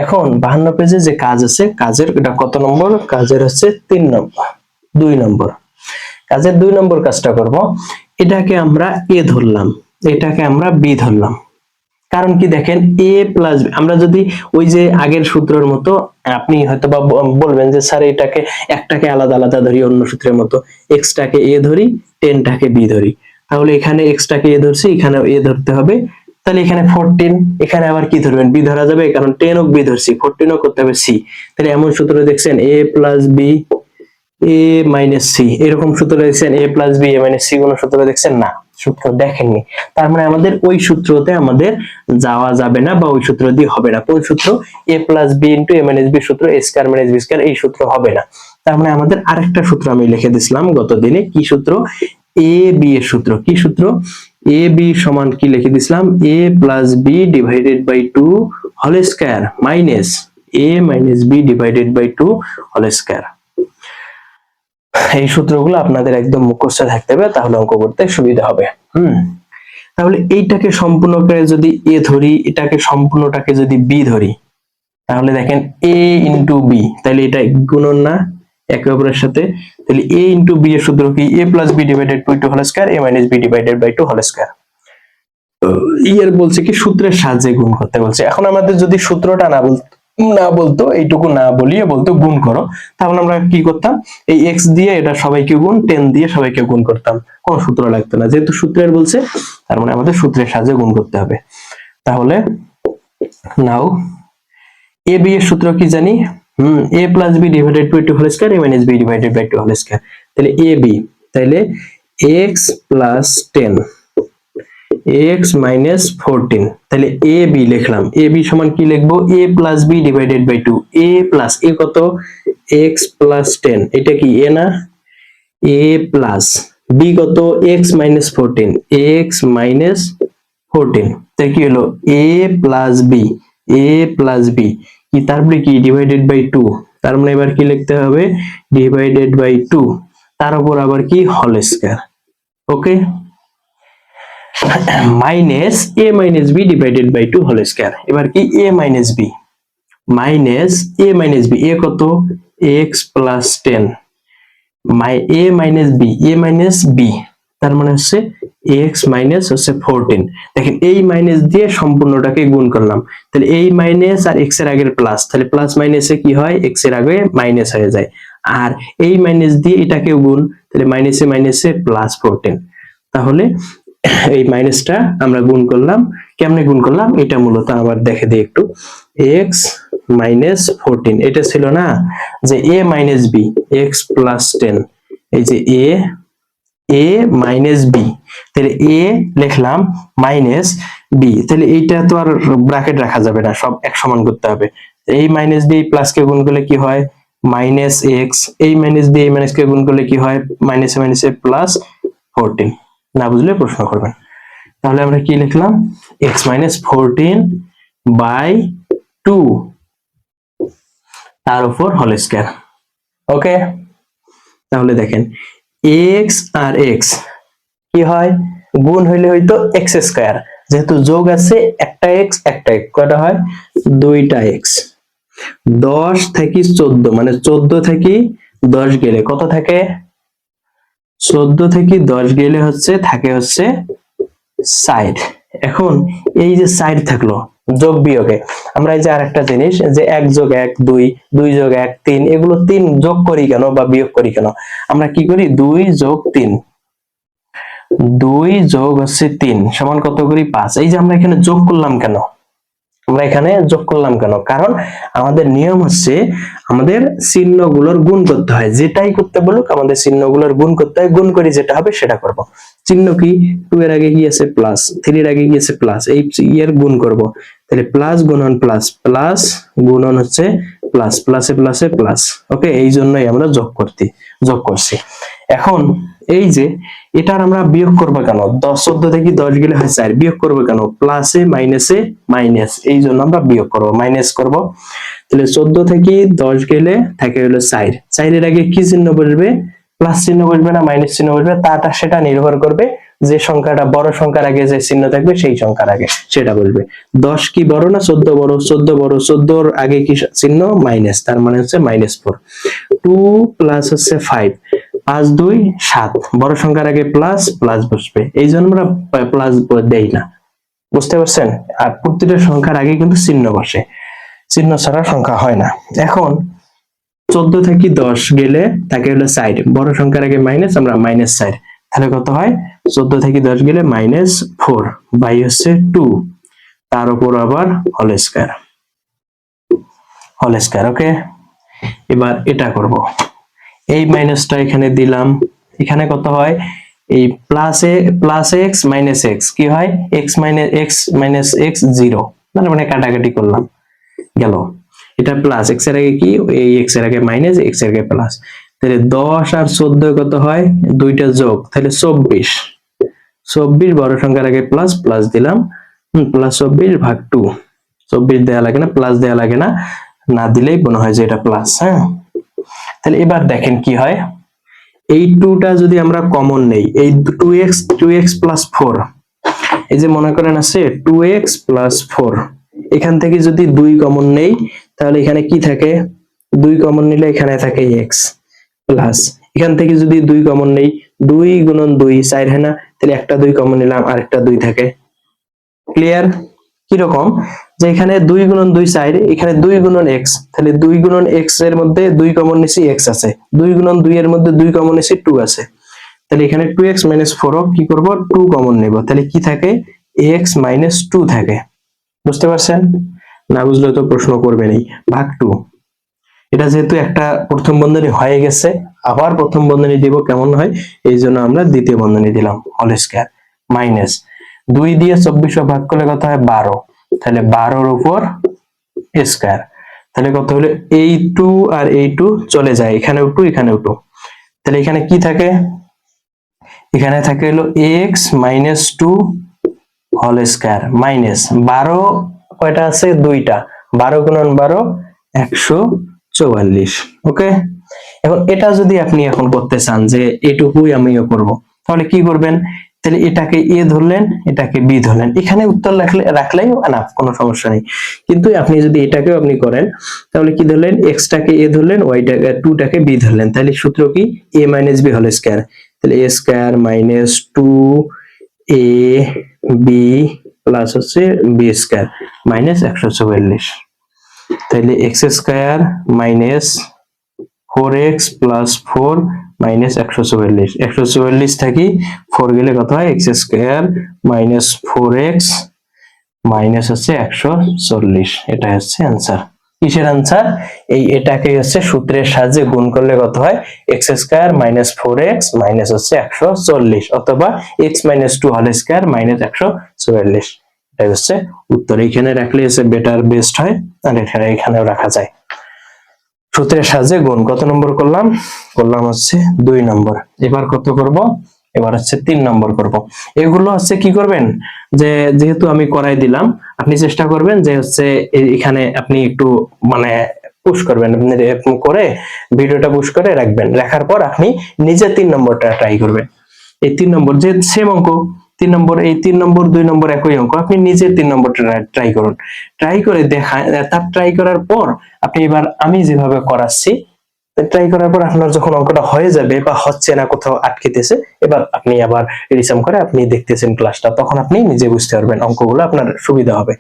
এখন 52 পেজে যে কাজ আছে, কাজের এটা কত নম্বর? কাজের হচ্ছে 3 নম্বর, 2 নম্বর। কাজের 2 নম্বর কাজটা করব। এটাকে আমরা এ ধরলাম, এটাকে আমরা বি ধরলাম। কারণ কি দেখেন, এ প্লাস বি, আমরা যদি ওই যে আগের সূত্রের মতো, আপনি হয়তো বা বলবেন যে স্যার এটাকে একটাকে আলাদা আলাদা ধরি অন্য সূত্রের মতো, এক্স টাকে এ ধরি, 10 টাকে বি ধরি, তাহলে এখানে এক্স টাকে এ ধরছি, এখানে এ ধরতে হবে, তাহলে এখানে 14, এখানে আবার কি ধরবেন? বি ধরা যাবে, কারণ 10 ও বি ধরছি, 14 ও করতে হবে সি। তাহলে এমন সূত্র দেখছেন এ প্লাস বি এ মাইনাস সি, এরকম সূত্র দেখছেন এ প্লাস বি এ মাইনাস সি, কোন সূত্র দেখছেন? না, সূত্র দেখেননি। তার মানে আমাদের ওই সূত্রতে আমাদের যাওয়া যাবে না, বা ওই সূত্র দিয়ে হবে না। কোন সূত্র? A plus B into A minus B সূত্র, a square minus B square, এই সূত্র হবে না। তার মানে আমাদের আরেকটা সূত্র আমি লিখে দিছিলাম গত দিনে, কি সূত্র? এ বি এর সূত্র। কি সূত্র? এ বি সমান কি লিখে দিছিলাম? A plus b divided by 2 whole square minus a minus b divided by 2 whole square. এই সূত্রগুলো আপনাদের একদম মুখস্থ থাকতে হবে, তাহলে অঙ্ক করতে সুবিধা হবে। তাহলে এইটাকে সম্পূর্ণ করে যদি এ ধরি, এটাকে সম্পূর্ণটাকে যদি বি ধরি, তাহলে দেখেন এ ইন্টু বি, তাহলে এটা গুণন না একে অপরের সাথে, তাহলে এ ইন্টু বি এর সূত্র কি? A plus b divided by 2 whole square, a minus b divided by 2 whole square. এর বলছে কি সূত্রের সাহায্যে গুণ করতে বলছে। এখন আমাদের যদি সূত্রটা না বলতো, এইটুকু না বলিয়ে বলতো গুণ করো, তাহলে আমরা কি করতাম? এই x দিয়ে এটা সবাইকে গুণ, 10 দিয়ে সবাইকে গুণ করতাম, কোন সূত্র লাগতো না। যেহেতু সূত্রের বলছে, তার মানে আমাদের সূত্রের সাহায্যে গুণ করতে হবে। তাহলে নাও এ বি এর সূত্র কি জানি? A plus b divided by 2 whole square, a minus b divided by 2 whole square. তাহলে এ বি, তাহলে x প্লাস 10 x মাইনাস 14, তাহলে এ বি লিখলাম। এ বি সমান কি লিখবো? A plus b divided by 2, a plus a কত? x plus 10, এটা কি এ না? এ প্লাস বি কত? x মাইনাস 14, x মাইনাস 14, তাই কি হলো? A plus b, a plus b কি, তারপরে কি ডিভাইডেড বাই 2, তার মানে এবার কি লিখতে হবে? ডিভাইডেড বাই 2, তার উপর আবার কি whole square. Okay, minus a minus b divided by 2 whole square. এবার কি a minus b, minus a minus b, a কত x plus 10 a minus b, a minus b তার মানে হচ্ছে x মাইনাস হচ্ছে 14। দেখেন এই মাইনাস দিয়ে সম্পূর্ণটাকে গুণ করলাম, তাহলে এই মাইনাস আর x এর আগের প্লাস, তাহলে প্লাস মাইনাসে কি হয় x এর আগে মাইনাস হয়ে যায়, আর এই মাইনাস দিয়ে এটাকেও গুণ, তাহলে মাইনাসে মাইনাসে প্লাস 14। তাহলে এই মাইনাসটা আমরা গুণ করলাম, কেমনে গুণ করলাম এটা মূলত আবার দেখে দিই একটু। x মাইনাস 14 এটা ছিল না যে a minus b x plus 10, এই যে a মাইনাস b, তাহলে a লিখলাম মাইনাস b, তাহলে এইটা তো আর ব্র্যাকেট রাখা যাবে না, সব এক সমান করতে হবে। এই মাইনাস দিয়ে প্লাস কে গুণ করলে কি হয় মাইনাস x, এই মাইনাস দিয়ে এই মাইনাস কে গুণ করলে কি হয় মাইনাসে মাইনাসে প্লাস 14। না বুঝলে প্রশ্ন করবেন। তাহলে আমরা কি লিখলাম x মাইনাস 14 বাই 2 তার উপর হোল স্কয়ার। ওকে, তাহলে দেখেন x আর x কি হয় গুণ হইলে হয়তো x স্কয়ার, যেহেতু যোগ আছে একটা x একটা x, কয়টা হয় দুইটা x। 10 থেকে 14 মানে 14 থেকে 10 গেলে কত থাকে, 14 থেকে 10 গেলে হচ্ছে থাকে হচ্ছে 60। এখন এই যে 60 থাকলো যোগ বিয়োগে, আমরা এই যে আরেকটা জিনিস যে 1 যোগ 1 2, 2 যোগ 1 3, এগুলো 3 যোগ করি কেন বা বিয়োগ করি কেন, আমরা কি করি 2 যোগ 3, 2 যোগ হচ্ছে 3 সমান কত করি 5। এই যে আমরা এখানে যোগ করলাম কেন, আমরা এখানে যোগ করলাম কেন, কারণ আমাদের নিয়ম হচ্ছে আমাদের চিহ্নগুলোর গুণ করতে হয়, যেটাই করতে বলুক আমাদের চিহ্নগুলোর গুণ করতে হয়, গুণ করি যেটা হবে সেটা করব। চিহ্ন কি 2 এর আগে কি আছে প্লাস, 3 এর আগে কি আছে প্লাস, এই এর গুণ করব, তাহলে প্লাস গুণন প্লাস, প্লাস গুণন হচ্ছে প্লাস, প্লাসে প্লাসে প্লাস। ওকে, এই জন্যই আমরা যোগ করছি। এখন এই যে এটার আমরা বিয়োগ করব কেন, 14 থেকে 10 গেলে হয় 4, বিয়োগ করব কেন প্লাসে মাইনাসে মাইনাস, এই জন্য আমরা বিয়োগ করব মাইনাস করব। তাহলে 14 থেকে 10 গেলে থাকে হলো 4, 4 এর আগে কি চিহ্ন বসবে প্লাস চিহ্ন বসবে না মাইনাস চিহ্ন বসবে, সেটা নির্ভর করবে যে সংখ্যাটা বড় সংখ্যার আগে যে চিহ্ন থাকবে সেই সংখ্যার আগে সেটা বলবে। 10 কি বড় না 14 বড়, 14 বড়, 14 এর আগে কি চিহ্ন মাইনাস, তার মানে হচ্ছে -4। 2 প্লাস হচ্ছে 5, 5 2 7, বড় সংখ্যার আগে প্লাস প্লাস বসবে, এই জন্য আমরা প্লাস দেই না, বুঝতে পারছেন। আর প্রতিটা সংখ্যার আগে কিন্তু চিহ্ন বসে, চিহ্ন ছাড়া সংখ্যা হয় না। এখন 14 থেকে 10 গেলে থাকে হলো 4, বড় সংখ্যার আগে মাইনাস, আমরা -4, তাহলে কত হয় 14 থেকে 10 গেলে -4 বাই হচ্ছে 2 তার উপর আবার হোল স্কয়ার। ওকে, এবার এটা করব, এই মাইনাসটা এখানে দিলাম, এখানে কত হয় এই প্লাস x মাইনাস x কি হয় x মাইনাস x 0, মানে কাটাকাটি করলাম গেল, এটা প্লাস x এর আগে কি এই x এর আগে মাইনাস x এর আগে প্লাস, তাহলে 10 আর 14 কত হয় দুইটা যোগ, তাহলে 24 বড় সংখ্যার আগে প্লাস প্লাস দিলাম, প্লাস 24 ভাগ 2, 24 দেয়া লাগে না প্লাস দেয়া লাগে না, না দিলেই মনে হয় যে এটা প্লাস। হ্যাঁ, তাহলে এবার দেখেন কি হয়, এই 2টা যদি আমরা কমন নেই, এই 2x প্লাস 4, এই যে মনে করেন আছে 2x প্লাস 4, এখান থেকে যদি 2 কমন নেই তাহলে এখানে কি থাকে 2 কমন নিলে এখানে থাকে x প্লাস, এখান থেকে যদি 2 কমন নেই 2 গুণন 2 4 হয় না, তাহলে একটা 2 কমন নিলাম আরেকটা 2 থাকে। ক্লিয়ার? কি রকম যে এখানে 2 গুণন 2 4, এখানে 2 গুণন x, তাহলে 2 গুণন x এর মধ্যে 2 কমন নিছি x আছে, 2 গুণন 2 এর মধ্যে 2 কমন নিছি 2 আছে, তাহলে এখানে 2x 4 কি করব 2 কমন নেব, তাহলে কি থাকে x 2 থাকে। বুঝতে পারছেন? না বুঝলে তো প্রশ্ন করবেনই। ভাগ 2, এটা যেহেতু একটা প্রথম বন্ধনী হয়ে গেছে আবার প্রথম বন্ধনী দিব কেমন হয়, এই জন্য আমরা দ্বিতীয় বন্ধনী দিলাম হোল স্কয়ার, মাইনাস 2 দিয়ে 24 ভাগ করলে কত হয় 12, তাহলে 12 এর উপর স্কয়ার, তাহলে কত হলো এই 2 আর এই 2 চলে যায়, এখানেও 2 এখানেও 2, তাহলে এখানে কি থাকে এখানে থাকে হলো x 2 হোল স্কয়ার মাইনাস 12 কয়টা আছে 2টা, 12 গুণন 12 144। ওকে, এখন এটা যদি আপনি এখন করতে চান যে এটুকুই আমিও করব, তাহলে কি করবেন? তাহলে এটাকে এ ধরলেন, এটাকে বি ধরলেন, এখানে উত্তর রাখলেই না, কোনো সমস্যা নেই। কিন্তু আপনি যদি এটাকেও আপনি করেন, তাহলে কি ধরলেন? এক্স টাকে এ ধরলেন, ওয়াইটাকে 2 টাকে বি ধরলেন, তাহলে সূত্র কি? a - b whole square. তাহলে a square minus 2ab plus হচ্ছে b স্কয়ার মাইনাস 144। তাহলে x square minus 4x plus 4 minus 144, 144 থাকি 4 গেলে কত হয়? X square minus 4x minus হচ্ছে 140। এটা হচ্ছে অ্যান্সার। কিসের অ্যান্সার? এটাকে হচ্ছে সূত্রের সাহায্যে গুণ করলে কত হয়? X square minus 4x minus হচ্ছে 140, অথবা x minus 2 whole square minus 144। এটা হচ্ছে উত্তর। এখানে রাখলে হচ্ছে বেটার বেস্ট হয়, আর এখানেও রাখা যায়। সূত্রের সাহায্যে গুণ কত নম্বর করলাম? করলাম হচ্ছে 2 নম্বর। এবার কত করব? এবার হচ্ছে 3 নম্বর করব। এগুলো হচ্ছে কি করবেন, যে যেহেতু আমি করাই দিলাম, আপনি চেষ্টা করবেন যে হচ্ছে এখানে আপনি একটু মানে পুশ করবেন, আপনি করে ভিডিওটা পুশ করে রাখবেন, রাখার পর আপনি নিজে 3 নম্বরটা ট্রাই করবেন। এই 3 নম্বর যে সেম অঙ্ক, 3 নম্বর, এই 3 নম্বর 2 নম্বর একই অঙ্ক, আপনি নিজে 3 নম্বরটা ট্রাই করুন। ট্রাই করে দেখা, তার ট্রাই করার পর আপনি এবার আমি যেভাবে করাচ্ছি ট্রাই করার পর আপনার যখন অঙ্কটা হয়ে যাবে বা হচ্ছে না, কোথাও আটকেতেছে, এবার আপনি আবার রিসাম করে আপনি দেখতেছেন ক্লাসটা, তখন আপনি নিজে বুঝতে পারবেন, অঙ্কগুলো আপনার সুবিধা হবে।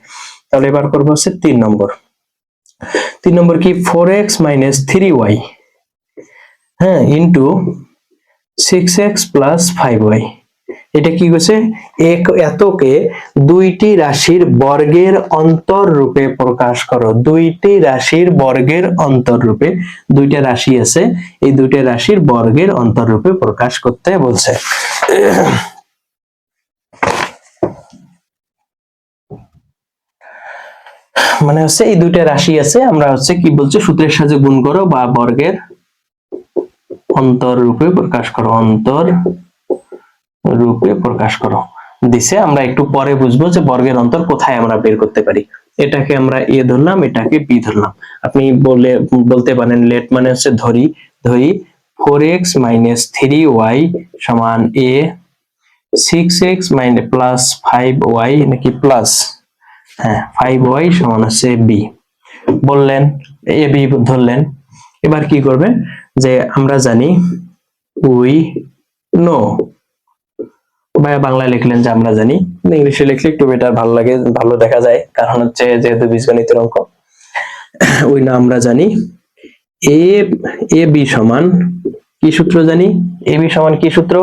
তাহলে এবার করব হচ্ছে 3 নম্বর। 3 নম্বর কি? 4x মাইনাস 3y, হ্যাঁ, ইন্টু 6x প্লাস 5y। এটা কি হচ্ছে? এতকে দুইটি রাশির বর্গের অন্তর রূপে প্রকাশ করো। দুইটি রাশির বর্গের অন্তর রূপে, দুইটা রাশি আছে, এই দুইটা রাশির বর্গের অন্তর রূপে প্রকাশ করতে বলছে। মানে হচ্ছে এই দুইটা রাশি আছে, আমরা হচ্ছে কি বলছে? সূত্রের সাহায্যে গুণ করো বা বর্গের অন্তর রূপে প্রকাশ করো, অন্তর রূপে প্রকাশ করো দিছে। আমরা একটু পরে বুঝবো যে বর্গের অন্তর কোথায় আমরা বের করতে পারি। এটাকে আমরা এ ধরলাম, এটাকে বি ধরলাম। আপনি বলতে পারেন লেট মানে হচ্ছে ধরি, 4x মাইনাস 3y সমান a, 6x minus plus 5y নাকি প্লাস, হ্যাঁ 5y সমান হচ্ছে b বললেন, এ বি ধরলেন। এবার কি করবেন? যে আমরা জানি উই নো, বাংলায় লিখলেন যে আমরা জানি, ইংলিশে লিখলে একটু বেটার, ভালো লাগে, ভালো দেখা যায়, কারণ হচ্ছে যেহেতু বীজগণিতের অঙ্ক। ওই না আমরা জানি এ বি সমান কি সূত্র জানি? এ বি সমান কি সূত্র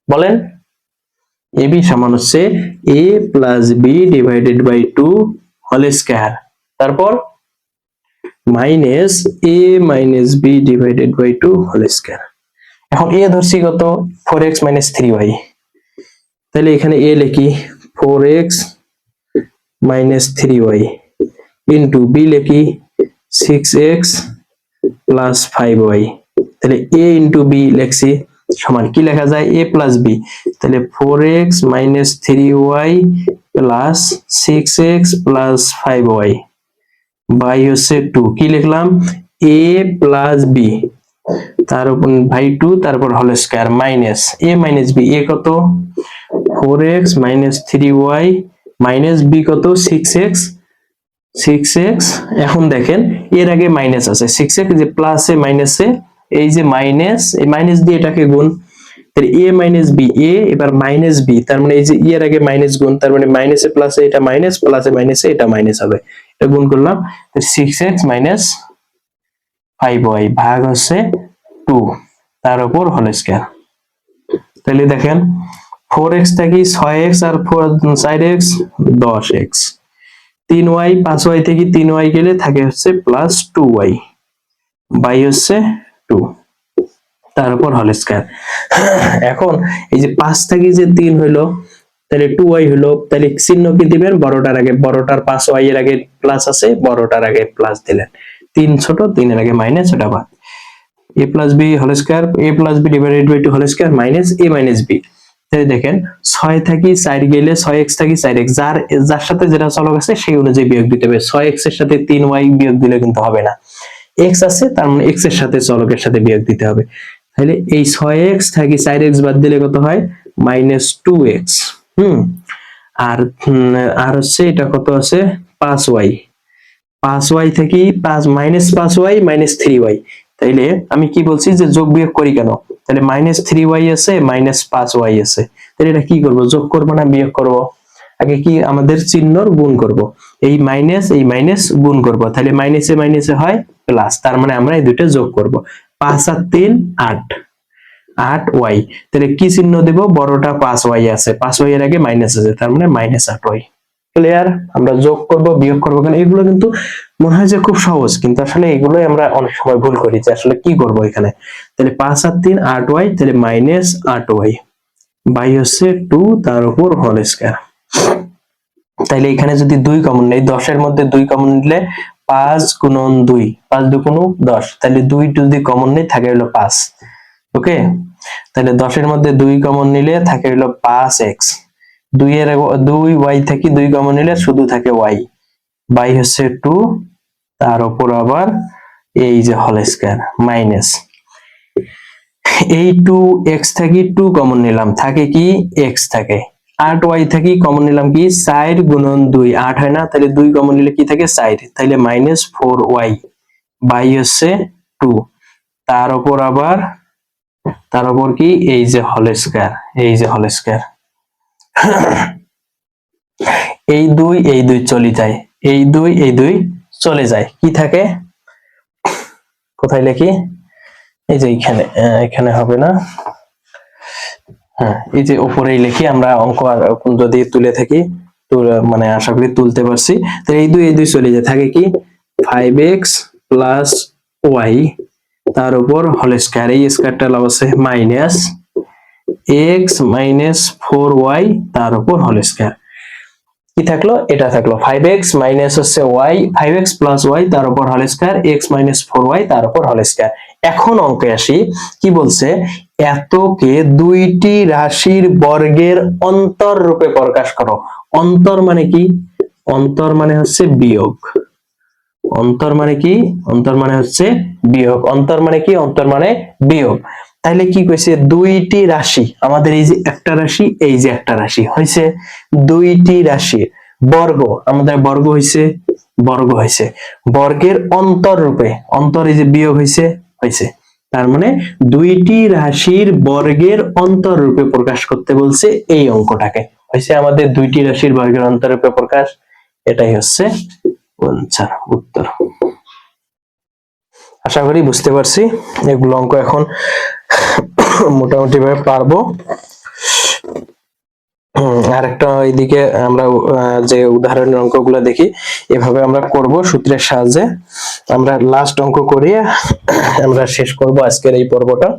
বলেন? এ বি সমান হচ্ছে a plus b divided by 2 whole square, তারপর minus a minus b divided by 2 whole square. এখন এ ধরছি কত? 4x মাইনাস 3y, তাহলে এখানে a লিখি 4x minus 3y into B লিখি 6x প্লাস 5y। তাহলে a ইন্টু বি লিখছি সমান কি লেখা যায়? a plus b। তাহলে 4x minus 3y plus 6x plus 5y by হচ্ছে 2, কি লিখলাম? a প্লাস b তার উপর বাই 2, তারপর whole square minus a minus b। a কত? 4x minus 3y minus b কত? 6x, 6x। এখন দেখেন এর আগে মাইনাস আছে, 6x যে প্লাসে মাইনাসে, এই যে মাইনাস, এই মাইনাস দিয়ে এটাকে গুণ, তাহলে a মাইনাস b, a এবার মাইনাস b, তার মানে এই যে এর আগে মাইনাস গুণ, তার মানে মাইনাসে প্লাসে এটা মাইনাস, প্লাসে মাইনাসে এটা মাইনাস হবে, এটা গুণ করলাম। তাহলে 6x মাইনাস 5y ভাগ হচ্ছে 2 তার উপর হোল স্কয়ার। তাহলে দেখেন 4x থেকে 6x আর 4x 10x, 3y 5y থেকে 3y গেলে থাকে হচ্ছে প্লাস 2y বাই হচ্ছে 2 তার উপর হোল স্কয়ার। এখন এই যে 5 থেকে যে 3 হইলো, তাহলে 2y হলো, তাহলে চিহ্ন কি দিবেন? বড়টার আগে, বড়টার 5y এর আগে প্লাস আছে, বড়টার আগে প্লাস দিলেন। 3 ছোট, 3 এর আগে মাইনাস, ওটা বাদ। a plus b whole square, a plus b divided by 2 whole square minus a minus b। তাহলে দেখেন 6 থেকে 4 গেলে 6x থেকে 4x, যার সাথে যেটা চলক আছে সেই অনুযায়ী বিয়োগ দিতে হবে। 6x এর সাথে 3y বিয়োগ দিলে কিন্তু হবে না। এক্স আছে, তার মানে এক্স এর সাথে চলকের সাথে বিয়োগ দিতে হবে। তাহলে এই 6x থাকি 4x বাদ দিলে কত হয়, -2x। আর হচ্ছে এটা কত আছে, 5y। 5y থেকে 5y -3y। তাইলে আমি কি বলছি যে যোগ বিয়োগ করি কেন, তাহলে -3y আছে -5y আছে, তাহলে এটা কি করব, যোগ করব না বিয়োগ করব? আগে কি আমাদের চিহ্নর গুণ করব, এই মাইনাস গুণ করব, তাহলে মাইনাসে হয় প্লাস, তার মানে আমরা এই দুটো যোগ করব। 5 আর 3 8, 8y। তাহলে কি চিহ্ন দেব, বড়টা 5y আছে, 5y এর আগে মাইনাস আছে, তার মানে -8y। ক্লিয়ার? আমরা যোগ করব বিয়োগ করব কেন, এগুলো কিন্তু মনে হয় যে খুব সহজ, কিন্তু আসলে এগুলোই আমরা অনেক সময় ভুল করি যে আসলে কি করব এখানে। তাহলে 5 আর 3 8y, তাহলে -8y বাই হচ্ছে 2 তার উপর হোল স্কয়ার। তাইলে এখানে যদি 2 কমন নেই, 10 এর মধ্যে 2 কমন নিলে 5 গুণন 2, 5 2 10, তাহলে 2 যদি কমন নেই থাকে হলো 5। ওকে, তাহলে 10 এর মধ্যে 2 কমন নিলে থাকে হলো 5x। 2y থেকে 2 কমন নিলে শুধু থাকে y বাই হচ্ছে 2 তার উপর আবার এই যে হোল স্কয়ার মাইনাস এই 2x থেকে 2 কমন নিলাম, থাকে কি x থাকে। 8y থেকে কমন নিলাম কি 4 গুণন 2, 8 হয় না, তাহলে 2 কমন নিলে কি থাকে 4, তাহলে -4y বাই হচ্ছে 2 তার উপর কি এই যে হোল স্কয়ার, এই যে হোল স্কয়ার। এই 2 চলে যায়, এই 2 চলে যায়, কি থাকে, কোথায় লিখি, এই যে এখানে হবে না, হ্যাঁ এই যে উপরেই লিখি আমরা, অঙ্ক যদি তুলে থাকি তো মানে আশা করি তুলতে পারছি। তো এই 2 চলে যায়, থাকে কি 5x প্লাস y তার উপর হোল স্কয়ার, এই স্কয়ারটা লাগছে মাইনাস x মাইনাস 4y তার উপর হোল স্কয়ার। কি থাকলো, এটা থাকলো 5x মাইনাস হচ্ছে y, 5x প্লাস y তার উপর whole square, x minus 4y তার উপর হোল স্কয়ার। এখন অঙ্কে আসি, কি বলছে, এতকে দুইটি রাশির বর্গের অন্তর রূপে প্রকাশ করো। অন্তর মানে কি, অন্তর মানে হচ্ছে বিয়োগ। অন্তর মানে কি, অন্তর মানে হচ্ছে বিয়োগ। অন্তর মানে কি, অন্তর মানে বিয়োগ। তাইলে কি কইছে, দুইটি রাশি, আমাদের এই যে একটা রাশি, এই যে একটা রাশি হইছে, দুইটি রাশি বর্গ, আমাদের বর্গ হইছে, বর্গের অন্তর রূপে, অন্তর এই যে বিয়োগ হইছে, তার মানে দুইটি রাশির বর্গের অন্তর রূপে প্রকাশ করতে বলছে এই অঙ্কটাকে, হইছে আমাদের দুইটি রাশির বর্গের অন্তর রূপে প্রকাশ। এটাই হচ্ছে উত্তর। আশা করি বুঝতে পারছি, এগুলো অঙ্ক এখন মোটামুটি ভাবে পারবো। আরেকটা এইদিকে আমরা যে উদাহরণের অঙ্কগুলো দেখি, এভাবে আমরা করব সূত্রের সাহায্যে। আমরা লাস্ট অঙ্ক করি, আমরা শেষ করব আজকের এই পর্বটা।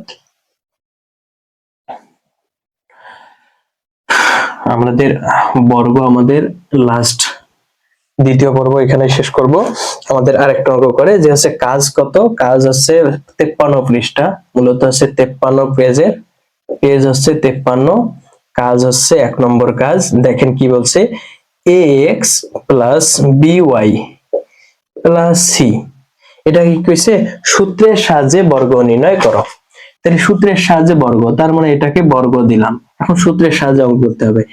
আমাদের লাস্ট দ্বিতীয় পর্ব এখানে শেষ করব। আমাদের আরেকটা অঙ্ক করে যে হচ্ছে কাজ কত, কাজ হচ্ছে 53 পৃষ্ঠা, মূলত হচ্ছে 53 পেজের, পেজ হচ্ছে 53, কাজ হচ্ছে 1 নম্বর কাজ। দেখেন কি বলছে, ax plus by plus c, এটা কি কইছে, সূত্রের সাহায্যে বর্গ নির্ণয় করো। তাহলে সূত্রের সাহায্যে বর্গ, তার মানে এটাকে বর্গ দিলাম, এখন সূত্রের সাহায্যে অঙ্ক করতে হবে।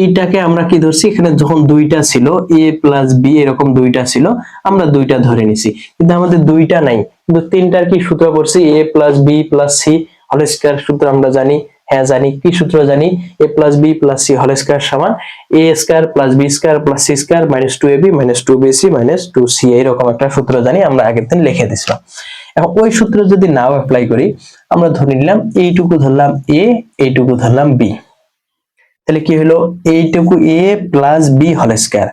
এইটাকে আমরা কি ধরছি, এখানে যখন দুইটা ছিল a প্লাস b এরকম দুইটা ছিল, আমরা দুইটা ধরে নিছি, কিন্তু আমাদের দুইটা নাই, কিন্তু তিনটার কি সূত্র পড়ছি, a plus b plus c whole square সূত্র আমরা জানি। হ্যাঁ জানি, কি সূত্র জানি, a plus b plus c whole square সমান a square plus b square plus c square minus 2ab minus 2bc minus 2c, এরকম একটা সূত্র জানি, আমরা আগের দিন লিখে দিছিলাম। এখন ওই সূত্র যদি নাও অ্যাপ্লাই করি, আমরা ধরে নিলাম এইটুকু ধরলাম a, এইটুকু ধরলাম b, তাহলে কি হলো, এইটুকু a plus b whole square,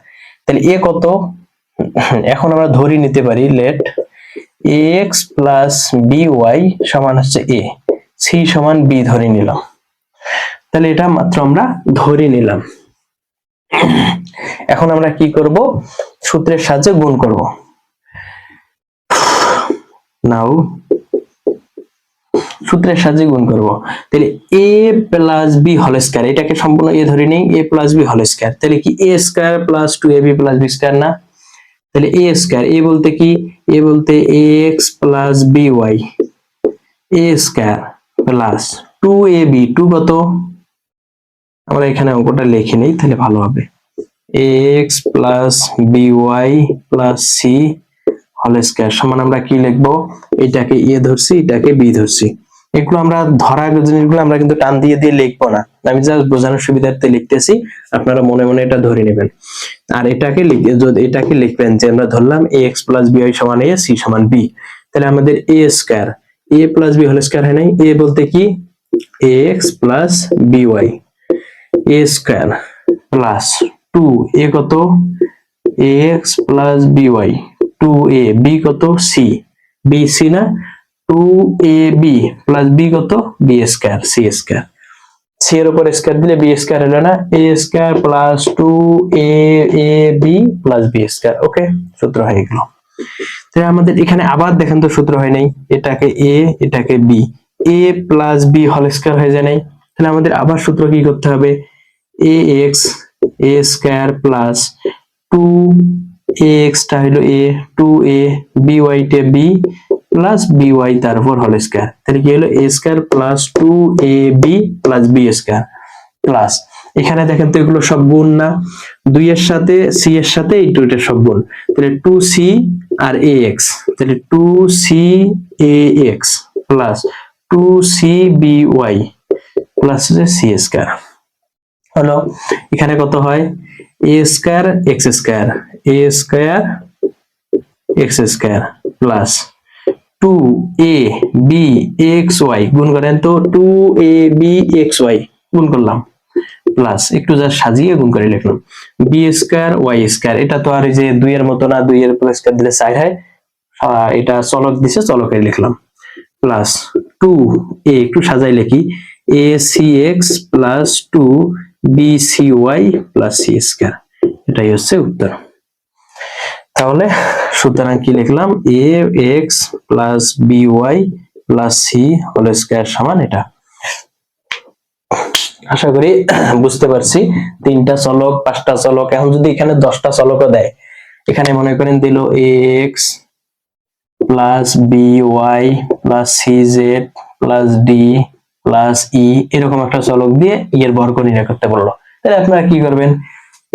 তাহলে a কত, এখন আমরা ধরে নিতে পারি লেট ax প্লাস by সমান হচ্ছে a, c সমান b ধরে নিলাম, তাহলে এটা মাত্র আমরা ধরে নিলাম। এখন আমরা কি করব, সূত্রের সাহায্যে গুণ করব। নাও সূত্রের সাহায্যে গুণ করব, তাহলে a plus b whole square, এটাকে সম্পূর্ণ a ধরে নেই, a plus b whole square, তাহলে কি a square plus 2ab plus b square না, তাহলে এ স্কয়ার, এ বলতে কি, এ বলতে x plus b y a square plus 2ab, 2 কত, আমরা এখানে অঙ্কটা লিখে নেই তাহলে ভালো হবে, x plus b y plus c whole square সমান আমরা কি লিখবো, এটাকে এ ধরছি এটাকে বি ধরছি। এগুলো আমরা ধরা জিনিসগুলো আমরা কিন্তু টান দিয়ে দিয়ে লিখবো না, আমি জাস্ট বোঝানোর সুবিধার্থে লিখতেছি, আপনারা মনে মনে এটা ধরে নেবেন। আর এটাকে যদি এটাকে লিখবেন যে আমরা ধরলাম এক্স প্লাস বি ওয়াই সমান এ, সি সমান বি, তাহলে আমাদের a square, a plus b whole square হয় নাই, এ বলতে কি x plus b y a square plus 2 a কত x plus b y 2a, b কত সি, বি সি না, 2ab প্লাস বি কত b square c square, c এর উপর স্কয়ার দিলে বি স্কয়ার হলো না, a square plus 2ab plus b square. Okay, সূত্র হয়ে গেল। তাহলে আমাদের এখানে আবার দেখেন তো সূত্র হয় নাই, এটাকে a এটাকে b, a plus b whole square হয়ে যায় নাই, তাহলে আমাদের আবার সূত্র কি করতে হবে, ax a square plus 2ax টা হলো a, 2a by টা b প্লাস by তার উপর হোল স্কয়ার, তাহলে কি হলো a square plus 2ab plus b square plus, এখানে দেখেন তো এগুলো সব গুণ না, 2 এর সাথে c এর সাথে এই দুইটা সব গুণ, তাহলে 2c আর ax, তাহলে 2c ax plus 2c by plus c square হলো, এখানে কত হয় a square x square, a square x square plus 2ab xy গুণ করেন তো 2ab xy গুণ করলাম প্লাস একটু যা সাজিয়ে গুণ করে লিখলাম b স্কয়ার y স্কয়ার, এটা তো আর এই যে 2 এর মতো না, 2 এর উপর স্কয়ার দিলে 4 হয়, এটা চলক দিছে চলকে লিখলাম প্লাস 2a একটু সাজাই লিখি acx plus 2bcy plus c square, এটাই হচ্ছে উত্তর। তাহলে সুতরাং কি লিখলাম, ax plus by plus c whole square সমান এটা। আশা করি বুঝতে পারছি, 3টা চলক 5টা চলক, এখন যদি এখানে 10টা চলকও দেয়, এখানে মনে করেন দিল ax plus by plus cz plus d plus e, এরকম একটা চলক দিয়ে এর বর্গ নির্ণয় করতে বললো, তাহলে আপনারা কি করবেন,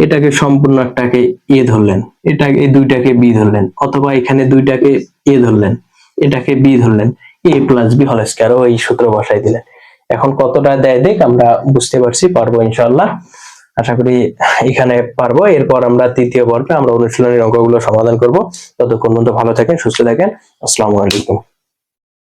এটাকে সম্পূর্ণ একটাকে a ধরলেন, এটাকে এই দুইটাকে b ধরলেন, অথবা এখানে দুইটাকে a ধরলেন এটাকে b ধরলেন, a plus b whole square, এই সূত্র বসাই দিলেন। এখন কতটা দেয় দেখ আমরা বুঝতে পারছি, পারবো ইনশাআল্লাহ, আশা করি এখানে পারবো। এরপর আমরা তৃতীয় পর্বে আমরা অনুশীলনের অঙ্কগুলো সমাধান করব। ততক্ষণ পর্যন্ত ভালো থাকেন, সুস্থ থাকেন, আসসালামু আলাইকুম।